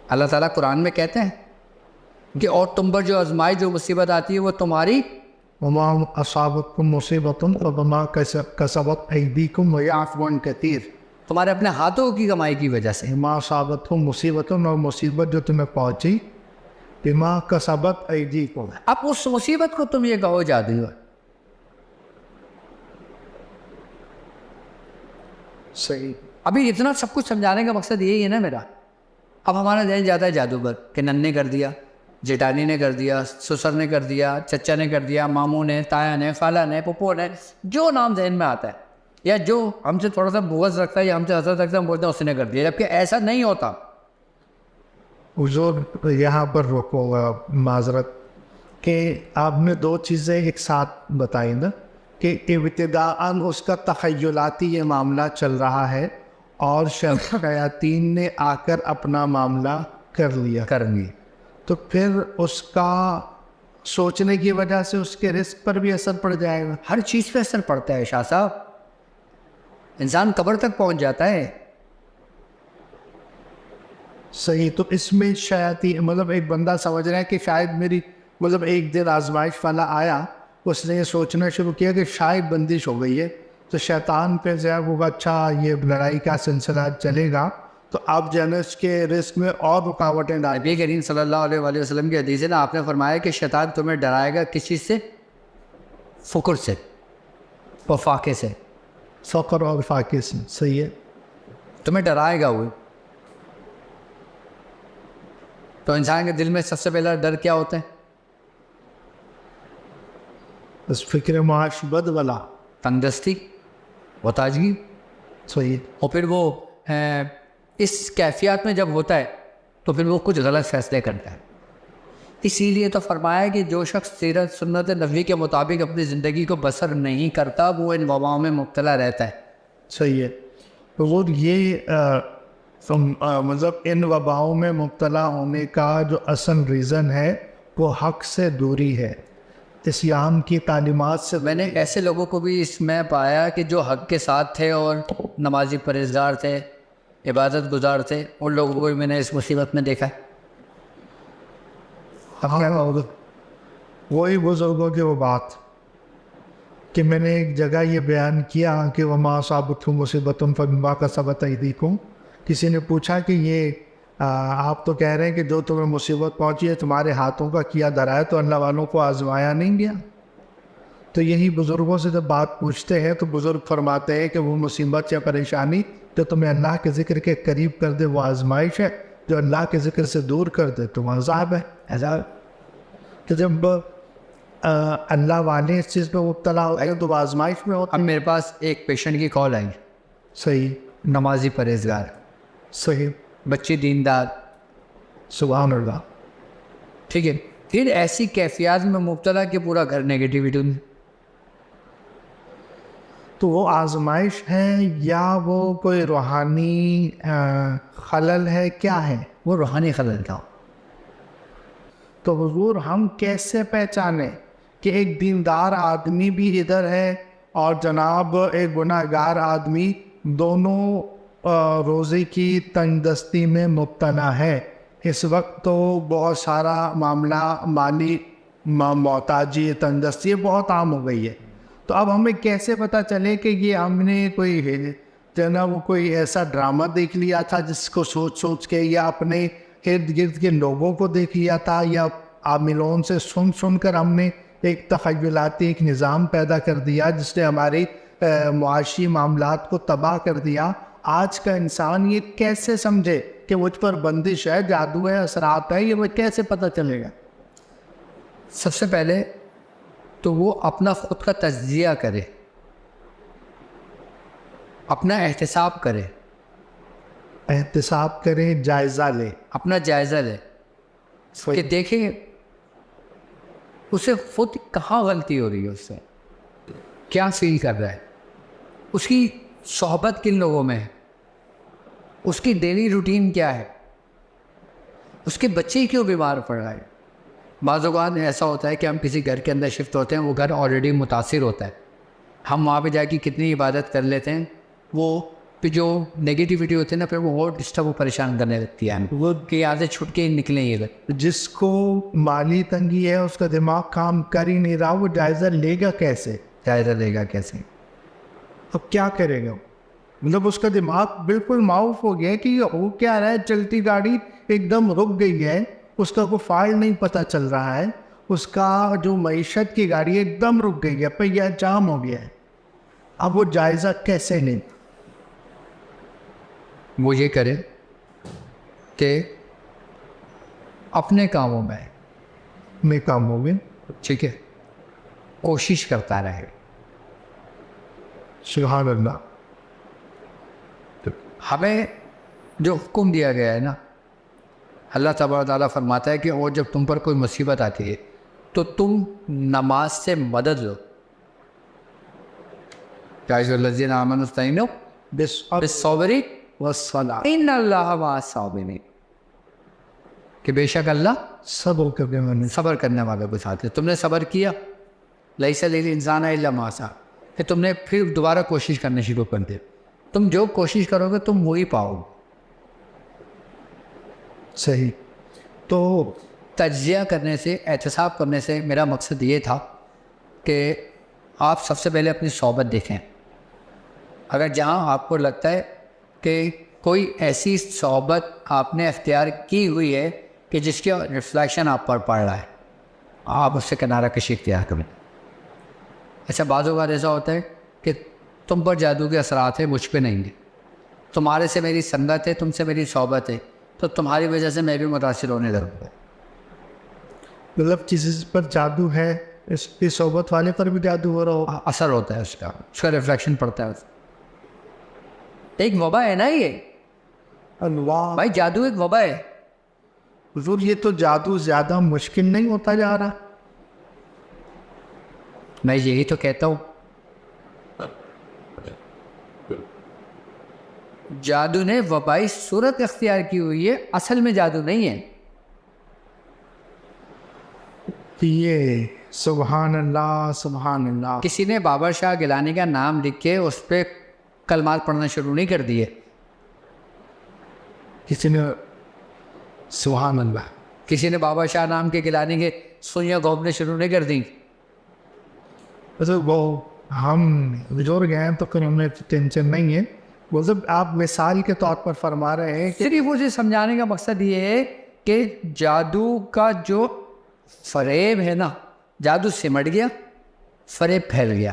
اللہ تعالیٰ قرآن میں کہتے ہیں کہ اور تم پر جو آزمائش, جو مصیبت آتی ہے وہ تمہاری وما اصابتکم مصیبۃ فبما کسبت ایدیکم ویعفو عن کثیر. تمہارے اپنے ہاتھوں کی کمائی کی وجہ سے. ما اصابتکم مصیبۃ, اور مصیبت جو تمہیں پہنچی بما کسبت ایدیکم. اب اس مصیبت کو تم یہ کہو جادو ہے. صحیح. ابھی اتنا سب کچھ سمجھانے کا مقصد یہی ہے نا میرا. اب ہمارا ذہن جاتا ہے جادو پر, کہ نن نے کر دیا, جیٹانی نے کر دیا, سسر نے کر دیا, چچا نے کر دیا, ماموں نے, تایا نے, خالہ نے, پپو نے, جو نام ذہن میں آتا ہے, یا جو ہم سے تھوڑا سا بغض رکھتا ہے یا ہم سے حسد رکھتا ہے, ہم بولتے ہیں اس نے کر دیا, جبکہ ایسا نہیں ہوتا. حضور یہاں پر روکو گا معذرت, کہ آپ نے دو چیزیں ایک ساتھ بتائی نا, کہ ابتداءً اس کا تخیلاتی یہ معاملہ چل رہا ہے, اور شیاطین نے آ کر اپنا معاملہ کر لیا. تو پھر اس کا سوچنے کی وجہ سے اس کے رزق پر بھی اثر پڑ جائے گا. ہر چیز پہ اثر پڑتا ہے شاہ صاحب. انسان قبر تک پہنچ جاتا ہے. صحیح. تو اس میں شیاطین, مطلب ایک بندہ سمجھ رہا ہے کہ شاید میری, مطلب ایک دن آزمائش والا آیا, اس نے یہ سوچنا شروع کیا کہ شاید بندش ہو گئی ہے, تو شیطان پہ ضرب ہوگا, اچھا یہ لڑائی کا سلسلہ چلے گا, تو اب جنس کے رزق میں اور رکاوٹیں ڈالیں. نبی کریم صلی اللہ علیہ وآلہ وسلم کی حدیث ہے نا, آپ نے فرمایا کہ شیطان تمہیں ڈرائے گا کس چیز سے؟ فقر سے اور فاقے سے. فقر اور فاقے سے. صحیح ہے. تمہیں ڈرائے گا وہ. تو انسان کے دل میں سب سے پہلا ڈر کیا ہوتا ہے؟ بس فکر معاش بد والا, تندرستی و تازگی. صحیح. اور پھر وہ اس کیفیات میں جب ہوتا ہے تو پھر وہ کچھ غلط فیصلے کرتا ہے. اسی لیے تو فرمایا کہ جو شخص سیرت سنت نبوی کے مطابق اپنی زندگی کو بسر نہیں کرتا وہ ان وباؤں میں مبتلا رہتا ہے. صحیح ہے. تو وہ یہ مطلب ان وباؤں میں مبتلا ہونے کا جو اصل ریزن ہے وہ حق سے دوری ہے، اسلام کی تعلیمات سے. میں نے ایسے لوگوں کو بھی اس میں پایا کہ جو حق کے ساتھ تھے اور نمازی پرہیزگار تھے، عبادت گزار تھے، ان لوگوں کو بھی میں نے اس مصیبت میں دیکھا ہے. وہی بزرگوں کی وہ بات کہ میں نے ایک جگہ یہ بیان کیا کہ وما اصابتکم مصیبۃ فبما کسبت ایدیکم. کسی نے پوچھا کہ یہ آپ تو کہہ رہے ہیں کہ جو تمہیں مصیبت پہنچی ہے تمہارے ہاتھوں کا کیا دھرا ہے، تو اللہ والوں کو آزمایا نہیں گیا؟ تو یہی بزرگوں سے جب بات پوچھتے ہیں تو بزرگ فرماتے ہیں کہ وہ مصیبت یا پریشانی جو تمہیں اللہ کے ذکر کے قریب کر دے وہ آزمائش ہے، جو اللہ کے ذکر سے دور کر دے تو عذاب ہے. عذاب کہ جب اللہ والے اس چیز پہ مبتلا ہوتے ہیں تو وہ آزمائش میں ہوتے اب میرے پاس ایک پیشنٹ کی کال آئی، صحیح، نمازی پرہیزگار، صحیح، بچی دیندار، سبحان اللہ. ٹھیک ہے، پھر ایسی کیفیات میں مبتلا کہ پورا گھر نیگیٹیوٹی میں. تو وہ آزمائش ہے یا وہ کوئی روحانی خلل ہے، کیا ہے؟ وہ روحانی خلل تھا. تو حضور ہم کیسے پہچانیں کہ ایک دیندار آدمی بھی ادھر ہے اور جناب ایک گناہ گار آدمی، دونوں روزے کی تنگ دستی میں مبتلا ہے؟ اس وقت تو بہت سارا معاملہ مالی محتاجی، تنگ دستی بہت عام ہو گئی ہے. تو اب ہمیں کیسے پتہ چلے کہ یہ ہم نے کوئی جناب کوئی ایسا ڈرامہ دیکھ لیا تھا جس کو سوچ سوچ کے، یا اپنے ارد گرد کے لوگوں کو دیکھ لیا تھا، یا عاملون سے سن کر ہم نے ایک تخیلاتی ایک نظام پیدا کر دیا جس نے ہماری معاشی معاملات کو تباہ کر دیا. آج کا انسان یہ کیسے سمجھے کہ مجھ پر بندش ہے، جادو ہے، اثرات ہے؟ یہ کیسے پتہ چلے گا؟ سب سے پہلے تو وہ اپنا خود کا تجزیہ کرے، اپنا احتساب کرے، احتساب کرے، جائزہ لے، اپنا جائزہ لے کہ دیکھیں اسے خود کہاں غلطی ہو رہی ہے، اس سے کیا فیل کر رہا ہے، اس کی صحبت کن لوگوں میں ہے، اس کی ڈیلی روٹین کیا ہے، اس کے بچے کیوں بیمار پڑ رہا ہے. بعض اوقات ایسا ہوتا ہے کہ ہم کسی گھر کے اندر شفٹ ہوتے ہیں، وہ گھر آلریڈی متاثر ہوتا ہے، ہم وہاں پہ جا کے کتنی عبادت کر لیتے ہیں، وہ پھر جو نیگیٹیوٹی ہوتی ہے نا، پھر وہ اور ڈسٹرب پریشان کرنے لگتی ہے وہ کہ یہاں سے چھٹ کے نکلیں یہ گھر. جس کو مالی تنگی ہے، اس کا دماغ کام کر ہی نہیں رہا، وہ جائزہ لے گا کیسے؟ جائزہ لے گا کیسے؟ اب کیا کرے گا؟ مطلب اس کا دماغ بالکل معاف ہو گیا کہ یہ ہو کیا رہا ہے، چلتی گاڑی ایک دم رک گئی ہے، اس کا کوئی فائل نہیں پتہ چل رہا ہے، اس کا جو معیشت کی گاڑی ایک دم رک گئی ہے، پہیہ جام ہو گیا ہے. اب وہ جائزہ کیسے لیں؟ وہ یہ کرے کہ اپنے کاموں میں کاموں میں، ٹھیک ہے، کوشش کرتا رہے. سبحان اللہ. ہمیں جو حکم دیا گیا ہے نا، اللہ تبارک تعالیٰ فرماتا ہے کہ اور جب تم پر کوئی مصیبت آتی ہے تو تم نماز سے مدد لو. یا ایھا الذین آمنوا استعینوا بالصبر والصلاۃ ان اللہ مع الصابرین، کہ بے شک اللہ صبر کرنے والوں کے ساتھ ہے. تم نے صبر کیا، لیس للانسان الا ما سعی، کہ تم نے پھر دوبارہ کوشش کرنا شروع کر دیا. تم جو کوشش کرو گے تم وہی پاؤ. صحیح. تو تجزیہ کرنے سے، احتساب کرنے سے میرا مقصد یہ تھا کہ آپ سب سے پہلے اپنی صحبت دیکھیں. اگر جہاں آپ کو لگتا ہے کہ کوئی ایسی صحبت آپ نے اختیار کی ہوئی ہے کہ جس کے ریفلیکشن آپ پر پڑ رہا ہے، آپ اس سے کنارہ کشی اختیار کریں. ایسا بعض اوقات ایسا ہوتا ہے کہ تم پر جادو کے اثرات ہیں، مجھ پہ نہیں ہیں، تمہارے سے میری سنگت ہے، تم سے میری صحبت ہے، تو تمہاری وجہ سے میں بھی متاثر ہونے لگوں گا. مطلب کسی پر جادو ہے، اس کی صحبت والے پر بھی جادو ہو رہا ہو، اثر ہوتا ہے، اس کا ریفلیکشن پڑتا ہے. ایک وبا ہے نا یہ اللہ بھائی، جادو ایک وبا ہے. حضور یہ تو جادو زیادہ مشکل نہیں ہوتا جا رہا؟ میں یہی تو کہتا ہوں، جادو نے وبائی صورت اختیار کی ہوئی ہے، اصل میں جادو نہیں ہے. یہ سبحان اللہ سبحان اللہ. کسی نے بابر شاہ گیلانی کا نام لکھ کے اس پہ کلمات پڑھنا شروع نہیں کر دیے. کسی نے سبحان اللہ کسی نے بابا شاہ نام کے گیلانی کے سوئیاں گھونپنے شروع نہیں کر دیں. وہ ہم بزرگ ہیں تو پھر ہمیں ٹینشن نہیں ہے. مطلب آپ مثال کے طور پر فرما رہے ہیں کہ صرف اسے سمجھانے کا مقصد یہ ہے کہ جادو کا جو فریب ہے نا، جادو سمٹ گیا، فریب پھیل گیا.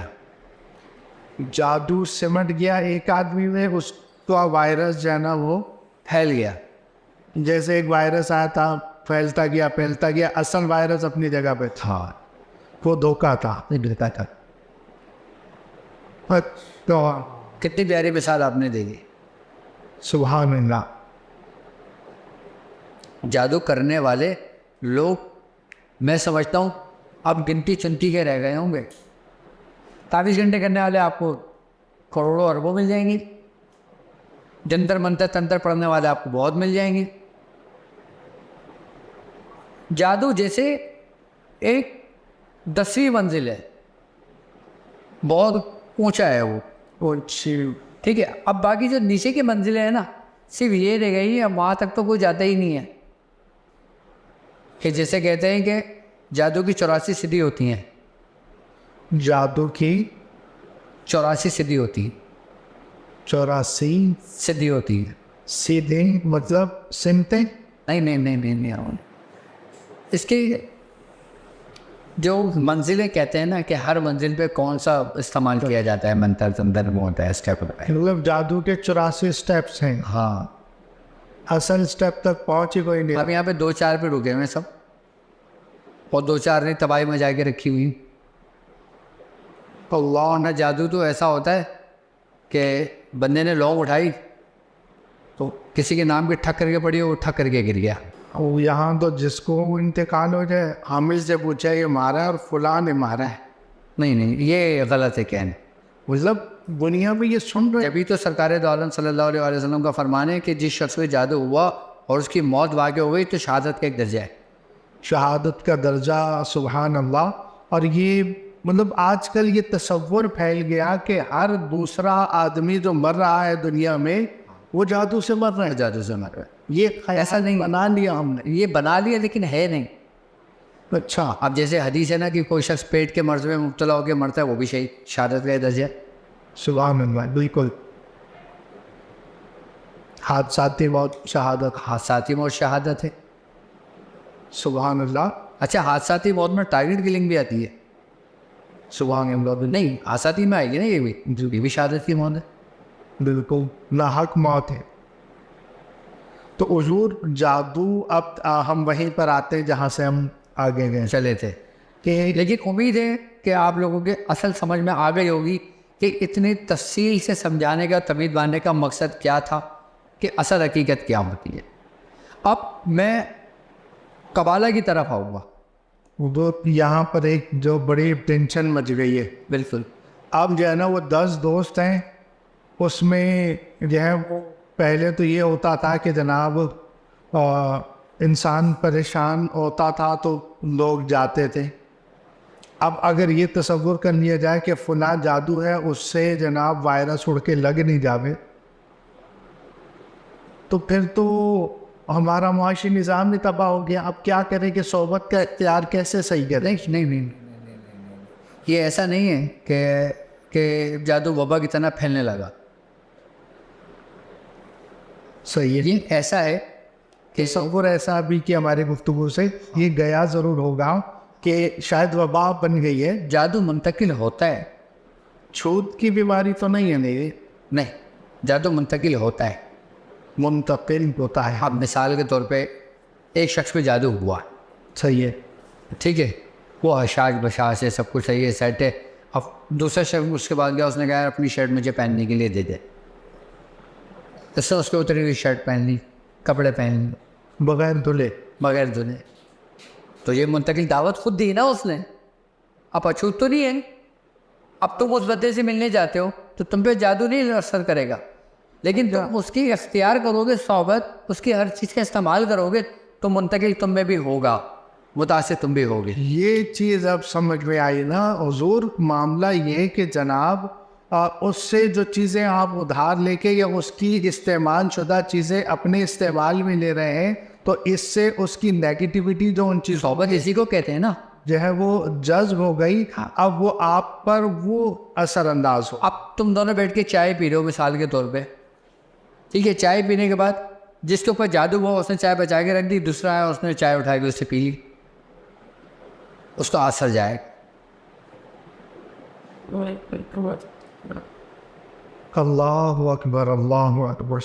جادو سمٹ گیا ایک آدمی میں، اس کا وائرس جو ہے نا وہ پھیل گیا. جیسے ایک وائرس آیا تھا، پھیلتا گیا. اصل وائرس اپنی جگہ پہ تھا، وہ دھوکہ تھا. تو کتنی پیاری مثال آپ نے دے دی. سبحان اللہ. جادو کرنے والے لوگ میں سمجھتا ہوں اب گنتی چنتی کے رہ گئے ہوں گے. 24 گھنٹے کرنے والے آپ کو کروڑوں اربوں مل جائیں گے. جنتر منتر تنتر پڑھنے والے آپ کو بہت مل جائیں گے. جادو جیسے ایک 10ویں منزل ہے، بہت اونچا ہے وہ، ٹھیک ہے. اب باقی جو نیچے کی منزلیں ہیں نا، صرف یہ رہ گئی، اب وہاں تک تو کوئی جاتا ہی نہیں ہے. کہ جیسے کہتے ہیں کہ جادو کی 84 سدھی ہوتی ہیں. جادو کی 84 سدھی ہوتی ہیں. 84 سدھی ہوتی ہیں. سیدھے مطلب سنتے نہیں. اس کی جو منزلیں کہتے ہیں نا کہ ہر منزل پہ کون سا استعمال کیا جاتا ہے، منتر تنتر وہ ہوتا ہے، اسٹیپ ہوتا ہے. مطلب جادو کے 84 سٹیپس ہیں. ہاں، اصل سٹیپ تک پہنچ ہی کوئی نہیں. اب یہاں پہ 2-4 پہ رکے ہوئے سب، اور 2-4 نے تباہی مچا کے رکھی ہوئی. اللہ نہ، جادو تو ایسا ہوتا ہے کہ بندے نے لونگ اٹھائی تو کسی کے نام کی ٹھک کر کے پڑی، وہ ٹھک کر کے گر گیا. یہاں تو جس کو انتقال ہو جائے حامل سے پوچھا یہ مارا ہے اور فلاں نے مارا ہے. نہیں، یہ غلط ہے کہنا. مطلب دنیا میں یہ سن رہے. ابھی تو سرکار دو عالم صلی اللہ علیہ وسلم کا فرمان ہے کہ جس شخص پہ جادو ہوا اور اس کی موت واقع ہو گئی تو شہادت کا ایک درجہ ہے. شہادت کا درجہ. سبحان اللہ. اور یہ مطلب آج کل یہ تصور پھیل گیا کہ ہر دوسرا آدمی جو مر رہا ہے دنیا میں وہ جادو سے مر رہا ہے. جادو سے مر رہا ہے. یہ ایسا نہیں بنا لیا ہم نے. یہ بنا لیا لیکن ہے نہیں. اچھا. اب جیسے حدیث ہے نا کہ کوئی شخص پیٹ کے مرض میں مبتلا ہو کے مرتا ہے، وہ بھی شہادت کا درجہ ہے. سبحان اللہ. بالکل. حادثاتی موت شہادت. حادثاتی موت شہادت ہے. سبحان اللہ. اچھا، حادثاتی موت میں ٹارگیٹ کلنگ بھی آتی ہے. سبحان اللہ. نہیں، حادثاتی میں آئے گی نا، یہ بھی شہادت کی موت ہے. بالکل ناحق موت ہے. تو حضور جادو، اب ہم وہیں پر آتے ہیں جہاں سے ہم آگے گئے چلے تھے. کہ لیکن امید ہے کہ آپ لوگوں کے اصل سمجھ میں آ گئی ہوگی کہ اتنی تفصیل سے سمجھانے کا، تمیز باندھنے کا مقصد کیا تھا، کہ اصل حقیقت کیا ہوتی ہے. اب میں قبالہ کی طرف آؤں گا. وہ یہاں پر ایک جو بڑی ٹینشن مچ گئی ہے. بالکل. اب جو ہے نا وہ 10 دوست ہیں، اس میں جو ہے وہ پہلے تو یہ ہوتا تھا کہ جناب انسان پریشان ہوتا تھا تو لوگ جاتے تھے. اب اگر یہ تصور کر لیا جائے کہ فلاں جادو ہے، اس سے جناب وائرس اڑ کے لگ نہیں جاوے، تو پھر تو ہمارا معاشی نظام نہیں تباہ ہو گیا. اب کیا کریں کہ صحبت کا اختیار کیسے صحیح کریں؟ نہیں، یہ ایسا نہیں ہے کہ جادو وبا کی طرح پھیلنے لگا. صحیح ہے. یہ ایسا ہے کہ تصور ایسا بھی کہ ہماری گفتگو سے یہ گیا ضرور ہوگا کہ شاید وبا بن گئی ہے. جادو منتقل ہوتا ہے. چھوت کی بیماری تو نہیں ہے. نہیں، جادو منتقل ہوتا ہے. منتقل ہوتا ہے. اب مثال کے طور پہ ایک شخص پہ جادو ہوا. صحیح ہے. ٹھیک ہے، وہ اشاش بشاش ہے، سب کچھ صحیح ہے، سیٹ ہے. اب دوسرا شخص اس کے بعد گیا، اس نے کہا اپنی شرٹ مجھے پہننے کے لیے دے دے. اس نے اس کے اتری ہوئی شرٹ پہن لی، کپڑے پہن لی، بغیر دھلے. تو یہ منتقل دعوت خود دی نا اس نے. اب اچھوت تو نہیں ہے. اب تم اس بندے سے ملنے جاتے ہو تو تم پہ جادو نہیں اثر کرے گا، لیکن تم اس کی اختیار کرو گے، صحبت، اس کی ہر چیز کا استعمال کرو گے تو منتقل تم میں بھی ہوگا. متاثر تم بھی ہوگے. یہ چیز اب سمجھ میں آئی نا حضور. معاملہ یہ کہ جناب اس سے جو چیزیں آپ ادھار لے کے یا اس کی استعمال شدہ چیزیں اپنے استعمال میں لے رہے ہیں تو اس سے اس کی نیگیٹیوٹی جو ان چیزوں صحبت اسی کو کہتے ہیں نا, جو ہے وہ جذب ہو گئی, اب وہ آپ پر وہ اثر انداز ہو. اب تم دونوں بیٹھ کے چائے پی رہے ہو مثال کے طور پہ, ٹھیک ہے, چائے پینے کے بعد جس کے اوپر جادو ہوا اس نے چائے بچا کے رکھ دی, دوسرا آیا اس نے چائے اٹھا کے اس سے پی لی, اس کا اثر جائے گا. اللہ اکبر اللہ اکبر.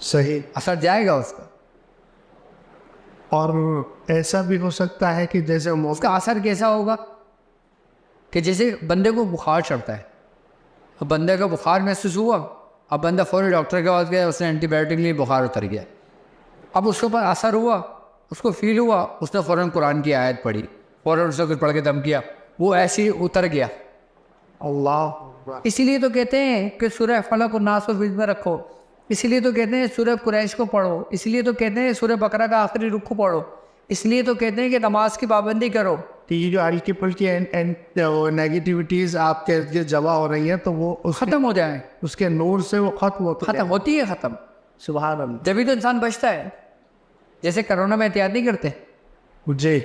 صحیح, اثر جائے گا اس کا. اور ایسا بھی ہو سکتا ہے کہ جیسے اس کا اثر کیسا ہوگا کہ جیسے بندے کو بخار چڑھتا ہے, اب بندے کا بخار محسوس ہوا, اب بندہ فوری ڈاکٹر کے پاس گیا, اس نے اینٹی بایوٹک لی, بخار اتر گیا. اب اس کے اوپر اثر ہوا, اس کو فیل ہوا, اس نے فوراً قرآن کی آیت پڑھی, فوراً اس نے کچھ پڑھ کے دم کیا, وہ ایسے ہی اتر گیا. اللہ. اسی لیے تو کہتے ہیں کہ سورہ فلق و ناس کو فریج میں رکھو, اسی لیے تو کہتے ہیں سورہ قریش کو پڑھو, اسی لیے تو کہتے ہیں سورہ بقرہ کا آخری رکوع پڑھو, اس لیے تو کہتے ہیں کہ نماز کی پابندی کرو. یہ جو ہلکی پھلکی نیگیٹیوٹیز آپ کے جمع ہو رہی ہیں تو وہ ختم ہو جائیں, اس کے نور سے وہ ختم ہوتی ہے ختم. سبحان اللہ. جبھی تو انسان بچتا ہے. جیسے کرونا میں احتیاط نہیں کرتے. جی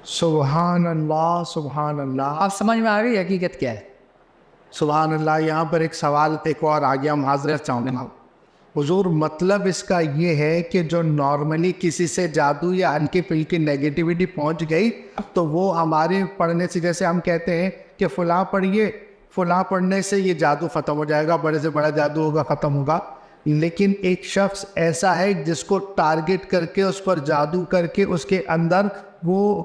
سبحان اللہ سبحان اللہ. آپ سمجھ میں آ گئی حقیقت کیا ہے؟ سبحان اللہ. یہاں پر ایک سوال ایک اور آ گیا, معذرت چاہوں گا حضور. مطلب اس کا یہ ہے کہ جو نارملی کسی سے جادو یا ہلکی پھلکی نیگیٹیوٹی پہنچ گئی تو وہ ہمارے پڑھنے سے, جیسے ہم کہتے ہیں کہ فلاں پڑھیے, فلاں پڑھنے سے یہ جادو ختم ہو جائے گا, بڑے سے بڑا جادو ہوگا, ختم ہوگا. لیکن ایک شخص ایسا ہے جس کو ٹارگٹ کر کے اس پر جادو کر کے اس کے اندر وہ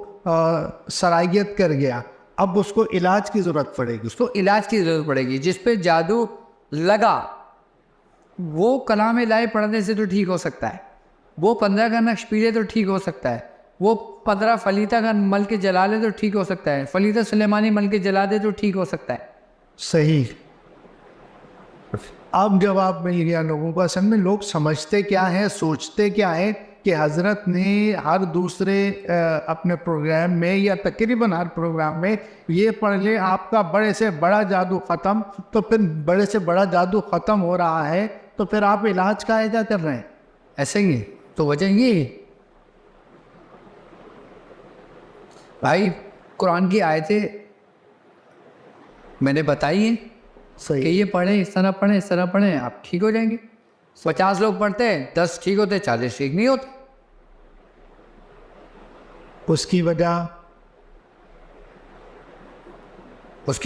صلاحیت کر گیا, اب اس کو علاج کی ضرورت پڑے گی. اس کو علاج کی ضرورت پڑے گی. جس پہ جادو لگا وہ کلام الہی پڑھنے سے تو ٹھیک ہو سکتا ہے, وہ 15 کا نقش پی لے تو ٹھیک ہو سکتا ہے, وہ 15 فلیطہ کا مل کے جلا لے تو ٹھیک ہو سکتا ہے, فلیطہ سلیمانی مل کے جلا دے تو ٹھیک ہو سکتا ہے. صحیح. اب جواب مل گیا لوگوں کو. اصل میں لوگ سمجھتے کیا ہیں, سوچتے کیا ہیں کہ حضرت نے ہر دوسرے اپنے پروگرام میں یا تقریباً ہر پروگرام میں یہ پڑھ لے آپ کا بڑے سے بڑا جادو ختم, تو پھر بڑے سے بڑا جادو ختم ہو رہا ہے تو پھر آپ علاج کا ایجا کر رہے ہیں. ایسے ہی تو وجہ یہ ہے بھائی, قرآن کی آیتیں میں نے بتائی ہیں کہ یہ پڑھیں, اس طرح پڑھیں, اس طرح پڑھیں, آپ ٹھیک ہو جائیں گے. 50 لوگ پڑھتے ہیں, 10 ٹھیک ہوتے, 40 ٹھیک نہیں ہوتے. اس کی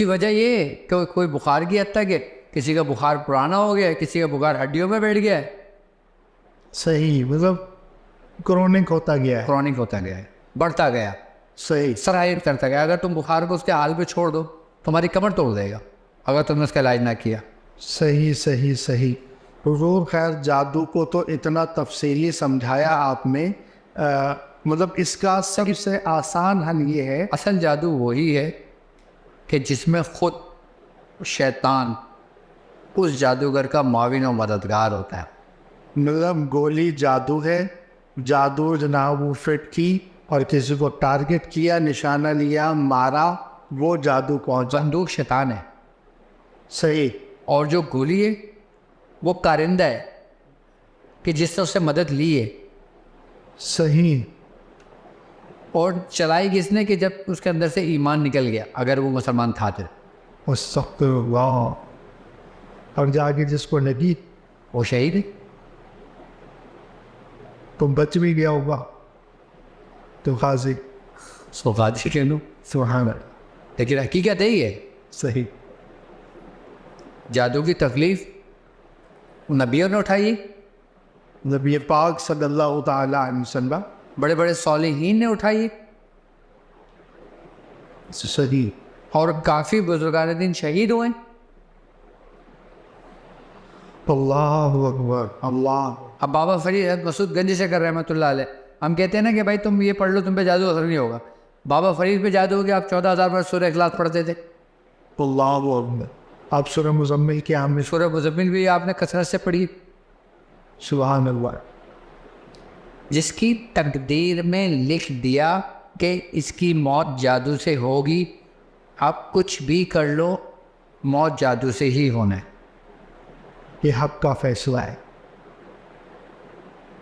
وجہ یہ ہے کہ کوئی بخار کی حد تک ہے, کسی کا بخار پرانا ہو گیا ہے, کسی کا بخار ہڈیوں میں بیٹھ گیا ہے. صحیح, مطلب کرونک ہوتا گیا ہے, بڑھتا گیا, صحیح, سرایت کرتا گیا. اگر تم بخار کو اس کے حال پہ چھوڑ دو تمہاری کمر توڑ دے گا اگر تم نے اس کا علاج نہ کیا. صحیح صحیح صحیح. حضور خیر جادو کو تو اتنا تفصیلی سمجھایا آپ نے, مطلب اس کا سب سے آسان حل یہ ہے. اصل جادو وہی ہے کہ جس میں خود شیطان اس جادوگر کا معاون و مددگار ہوتا ہے. مطلب گولی جادو ہے, جادو جناب وہ فٹ کی اور کسی کو ٹارگٹ کیا, نشانہ لیا, مارا, وہ جادو پہنچا. بندوق شیطان ہے. صحیح. اور جو گولی ہے وہ کارندہ ہے کہ جس نے اس سے مدد لی ہے. صحیح. اور چلائی کس نے کہ جب اس کے اندر سے ایمان نکل گیا, اگر وہ مسلمان تھا تو استغفر اللہ, اور جا کے جس کو لگی وہ شہید ہے. تو بچ بھی گیا ہوگا تو غازی. غازی کہہ لو, سبحان اللہ. لیکن حقیقت یہی ہے. صحیح. جادو کی تکلیف نبیوں نے اٹھائی, نبی پاک صلی اللہ تعالیٰ علیہ وسلم, بڑے بڑے صالحین نے اٹھائی. صحیح. اور کافی بزرگان دین شہید ہوئے. اللہ اکبر اللہ. اب بابا فرید مسعود گنج سے کر رحمۃ اللہ علیہ, ہم کہتے ہیں نا کہ بھائی تم یہ پڑھ لو تم پہ جادو اثر نہیں ہوگا. بابا فرید پہ جادو ہو گیا, آپ 14,000 پر سورہ اخلاص پڑھتے تھے. اللہ اکبر. آپ سورہ مزمل کے عام میں سورہ مزمل بھی آپ نے کثرت سے پڑھی. سبحان اللہ. جس کی تقدیر میں لکھ دیا کہ اس کی موت جادو سے ہوگی، آپ کچھ بھی کر لو موت جادو سے ہی ہونا ہے۔ یہ حق کا فیصلہ ہے۔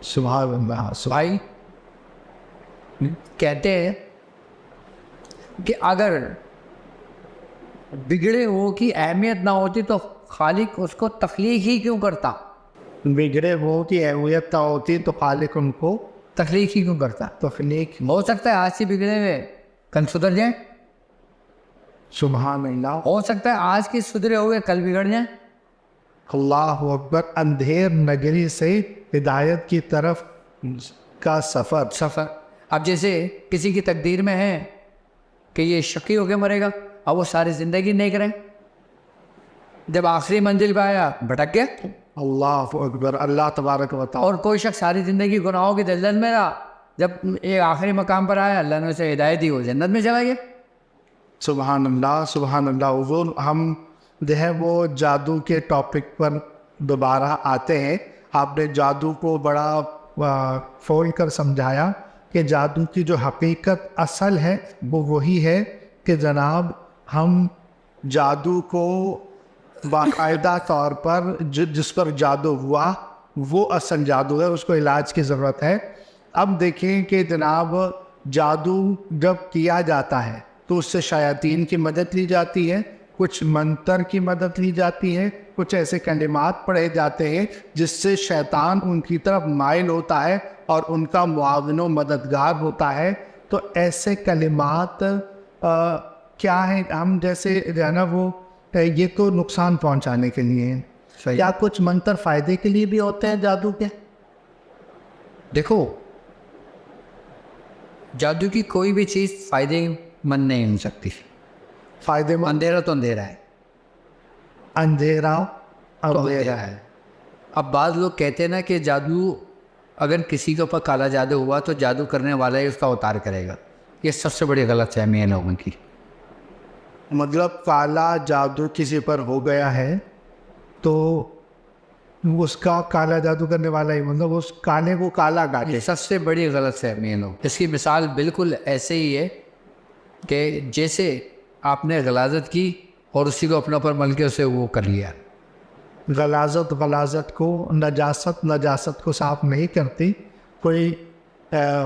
سبحان اللہ۔ بھائی کہتے ہیں کہ اگر بگڑے ہو کی اہمیت نہ ہوتی تو خالق اس کو تخلیق ہی کیوں کرتا؟ بگڑے ہو کی اہمیت نہ ہوتی تو خالق ان کو تخلیق ہی کیوں کرتا؟ تخلیق۔ ہو سکتا ہے آج سے بگڑے ہوئے کل سدھر جائیں، سبحان اللہ۔ ہو سکتا ہے آج کے سدھرے ہوئے کل بگڑ جائیں۔ اللہ اکبر۔ اندھیر نگری سے ہدایت کی طرف کا سفر۔ اب جیسے کسی کی تقدیر میں ہے کہ یہ شقی ہو کے مرے گا، اب وہ ساری زندگی نہیں کریں، جب آخری منزل پہ آیا بھٹک گیا۔ اللہ اکبر۔ اللہ تبارک و تعالی۔ اور کوئی شخص ساری زندگی گناہوں کی دلدل میں رہا، جب ایک آخری مقام پر آیا اللہ نے اسے ہدایت دی، وہ جنت میں چلا گیا۔ سبحان اللہ، سبحان اللہ۔ حضور ہم جو ہے وہ جادو کے ٹاپک پر دوبارہ آتے ہیں۔ آپ نے جادو کو بڑا کھول کر سمجھایا کہ جادو کی جو حقیقت اصل ہے وہ وہی ہے کہ جناب ہم جادو کو باقاعدہ طور پر جس پر جادو ہوا وہ اصل جادو ہے، اس کو علاج کی ضرورت ہے۔ اب دیکھیں کہ جناب جادو جب کیا جاتا ہے تو اس سے شیاطین کی مدد لی جاتی ہے، کچھ منتر کی مدد لی جاتی ہے، کچھ ایسے کلمات پڑھے جاتے ہیں جس سے شیطان ان کی طرف مائل ہوتا ہے اور ان کا معاون و مددگار ہوتا ہے۔ تو ایسے کلمات کیا ہیں؟ ہم جیسے جو ہے نا وہ یہ تو نقصان پہنچانے کے لیے ہیں، کیا کچھ منتر فائدے کے لیے بھی ہوتے ہیں جادو کے؟ دیکھو جادو کی کوئی بھی چیز فائدے مند نہیں ہو سکتی۔ فائدے مند؟ اندھیرا تو اندھیرا ہے، اندھیرا تو اندھیرا ہے۔ اب بعض لوگ کہتے ہیں نا کہ جادو اگر کسی کے اوپر کالا جادو ہوا تو جادو کرنے والا ہی اس کا اتار کرے گا، یہ سب سے بڑی غلط فہمی ہے لوگوں کی۔ مطلب کالا جادو کسی پر ہو گیا ہے تو اس کا کالا جادو کرنے والا ہی، مطلب اس کالے کو کالا کاٹے۔ یہ سب سے بڑی غلط فہمی ہے لوگ۔ اس کی مثال بالکل ایسے ہی ہے کہ جیسے آپ نے غلاظت کی اور اسی کو اپنے اوپر مل کے اسے وہ کر لیا۔ غلاظت کو، نجاست کو صاف نہیں کرتی۔ کوئی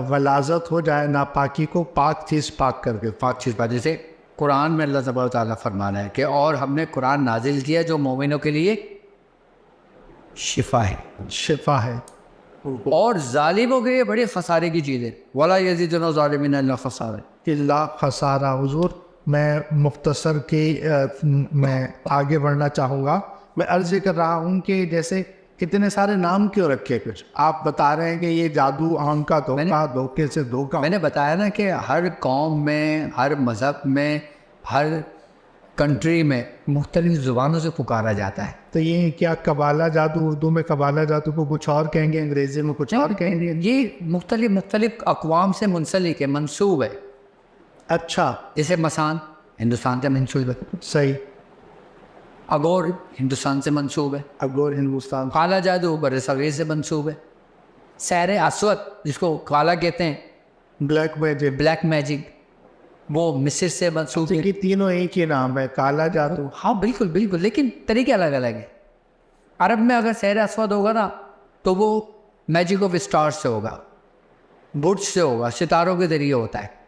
غلاظت ہو جائے ناپاکی کو پاک چیز پاک کر کے، پاک چیز پاک، جیسے قرآن میں اللہ تبارک و تعالیٰ فرمانا ہے کہ اور ہم نے قرآن نازل کیا جو مومنوں کے لیے شفا ہے، شفا ہے، اور ظالموں کے لیے بڑی خسارے کی چیز ہے۔ وَلَا يَزِيدُ الظَّالِمِينَ إِلَّا خَسَارًا۔ اللہ خسارہ۔ حضور میں مختصر میں آگے بڑھنا چاہوں گا۔ میں عرض کر رہا ہوں کہ جیسے اتنے سارے نام کیوں رکھے؟ کچھ آپ بتا رہے ہیں کہ یہ جادو آنکھ کا دھوکہ، دھوکے سے دھوکہ۔ میں نے بتایا نا کہ ہر قوم میں، ہر مذہب میں، ہر کنٹری میں مختلف زبانوں سے پکارا جاتا ہے۔ تو یہ کیا قبالہ جادو، اردو میں قبالہ جادو کو کچھ اور کہیں گے، انگریزی میں کچھ اور کہیں گے؟ یہ مختلف اقوام سے منسلک ہے، منسوب ہے۔ اچھا، جیسے مسان ہندوستان سے منسوب ہے، صحیح۔ اگور ہندوستان سے منسوب ہے، اگور ہندوستان۔ کالا جادو برصغیر سے منسوب ہے۔ سحر اسود جس کو کالا کہتے ہیں، بلیک میجک، بلیک میجک، وہ مصر سے منسوب ہے۔ یہ تینوں ایک ہی نام ہے، کالا جادو۔ ہاں بالکل بالکل، لیکن طریقے الگ الگ ہیں۔ عرب میں اگر سحر اسود ہوگا نا تو وہ میجک آف اسٹارز سے ہوگا، بٹس سے ہوگا، ستاروں کے ذریعے ہوتا ہے،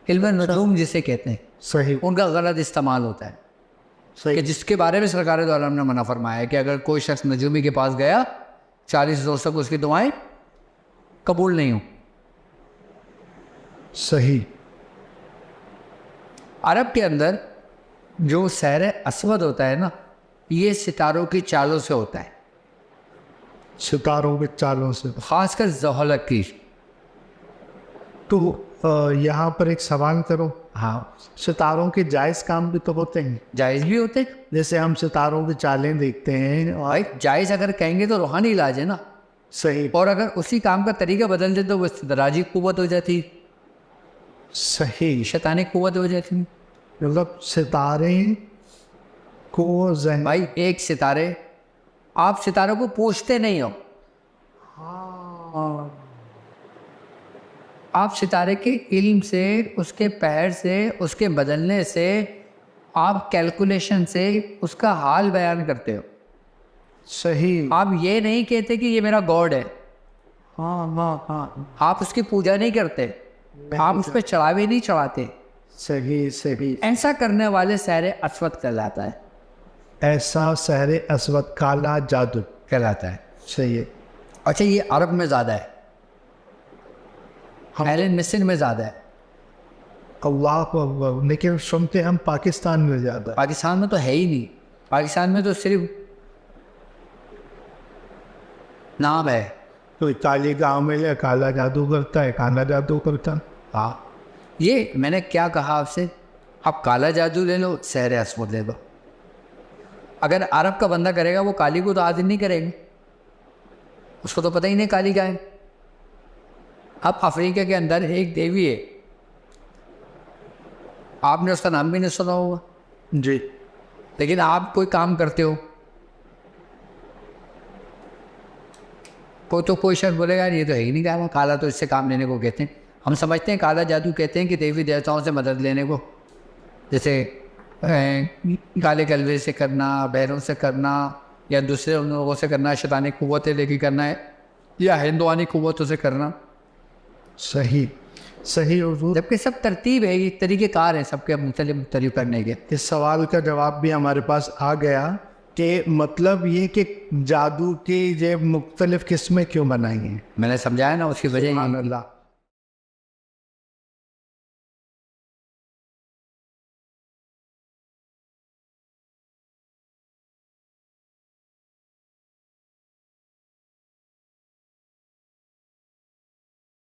علم نجوم جسے کہتے ہیں، صحیح، ان کا غلط استعمال ہوتا ہے، صحیح۔ کہ جس کے بارے میں سرکار دو عالم نے منع فرمایا ہے کہ اگر کوئی شخص نجومی کے پاس گیا 40 روز تک اس کی دعائیں قبول نہیں ہوں۔ صحیح۔ عرب کے اندر جو سحر اسود ہوتا ہے نا، یہ ستاروں کی چالوں سے ہوتا ہے، ستاروں کے چالوں سے۔ خاص کر زحلق کی۔ تو یہاں پر ایک سوال کرو، ہاں ستاروں کے جائز کام بھی تو ہوتے ہیں، جائز بھی ہوتے ہیں۔ جیسے ہم ستاروں کی چالیں دیکھتے ہیں اور بھائی جائز اگر کہیں گے تو روحانی علاج ہے نا، صحیح، اور اگر اسی کام کا طریقہ بدل دیں تو وہ استدراجی قوت ہو جاتی، صحیح۔ شیطانی قوت ہو جاتی۔ مطلب ستارے کو ذہن، بھائی ایک ستارے، آپ ستاروں کو پوچھتے نہیں ہو، آپ ستارے کے علم سے، اس کے پیر سے، اس کے بدلنے سے، آپ کیلکولیشن سے اس کا حال بیان کرتے ہو. صحیح. آپ یہ نہیں کہتے کہ یہ میرا گاڈ ہے. ہاں ہاں ہاں. آپ اس کی پوجا نہیں کرتے، آپ اس پہ چڑھاوے نہیں چڑھاتے. صحیح صحیح. ایسا کرنے والے سحر اسود کہلاتا ہے. ایسا سحر اسود کالا جادو کہلاتا ہے. صحیح ہے. اچھا یہ عرب میں زیادہ ہے، اہل مصر میں زیادہ ہے. اللہ اللہ. لیکن سنتے ہم پاکستان میں زیادہ. پاکستان میں تو ہے ہی نہیں. پاکستان میں تو صرف نام ہے. کوئی کالی گاؤں میں لے کالا جادو کرتا ہے، کالا جادو کرتا. ہاں یہ میں نے کیا کہا آپ سے، آپ کالا جادو لے لو، سحر اسود لے لو. اگر عرب کا بندہ کرے گا وہ کالی کو تو حاضر نہیں کرے گا، اس کو تو پتہ ہی نہیں کالی کا ہے. اب افریقہ کے اندر ایک دیوی ہے، آپ نے اس کا نام بھی نہیں سنا ہوگا جی. لیکن آپ کوئی کام کرتے ہو، کوئی شخص بولے گا یہ تو ہے ہی نہیں کالا. کالا تو اس سے کام لینے کو کہتے ہیں. ہم سمجھتے ہیں کالا جادو کہتے ہیں کہ دیوی دیوتاؤں سے مدد لینے کو، جیسے کالے کلوے سے کرنا، بہروں سے کرنا، یا دوسرے ان لوگوں سے کرنا، شیطانی قوتیں لے کے کرنا ہے، یا ہندوانی قوتوں سے کرنا. صحیح صحیح حضور. جبکہ سب ترتیب ہے، یہ طریقہ کار ہے سب کے مختلف کرنے کے. اس سوال کا جواب بھی ہمارے پاس آ گیا کہ مطلب یہ کہ جادو کی یہ مختلف قسمیں کیوں بنائی ہیں. میں نے سمجھایا نا، اس کی وجہ سبحان اللہ.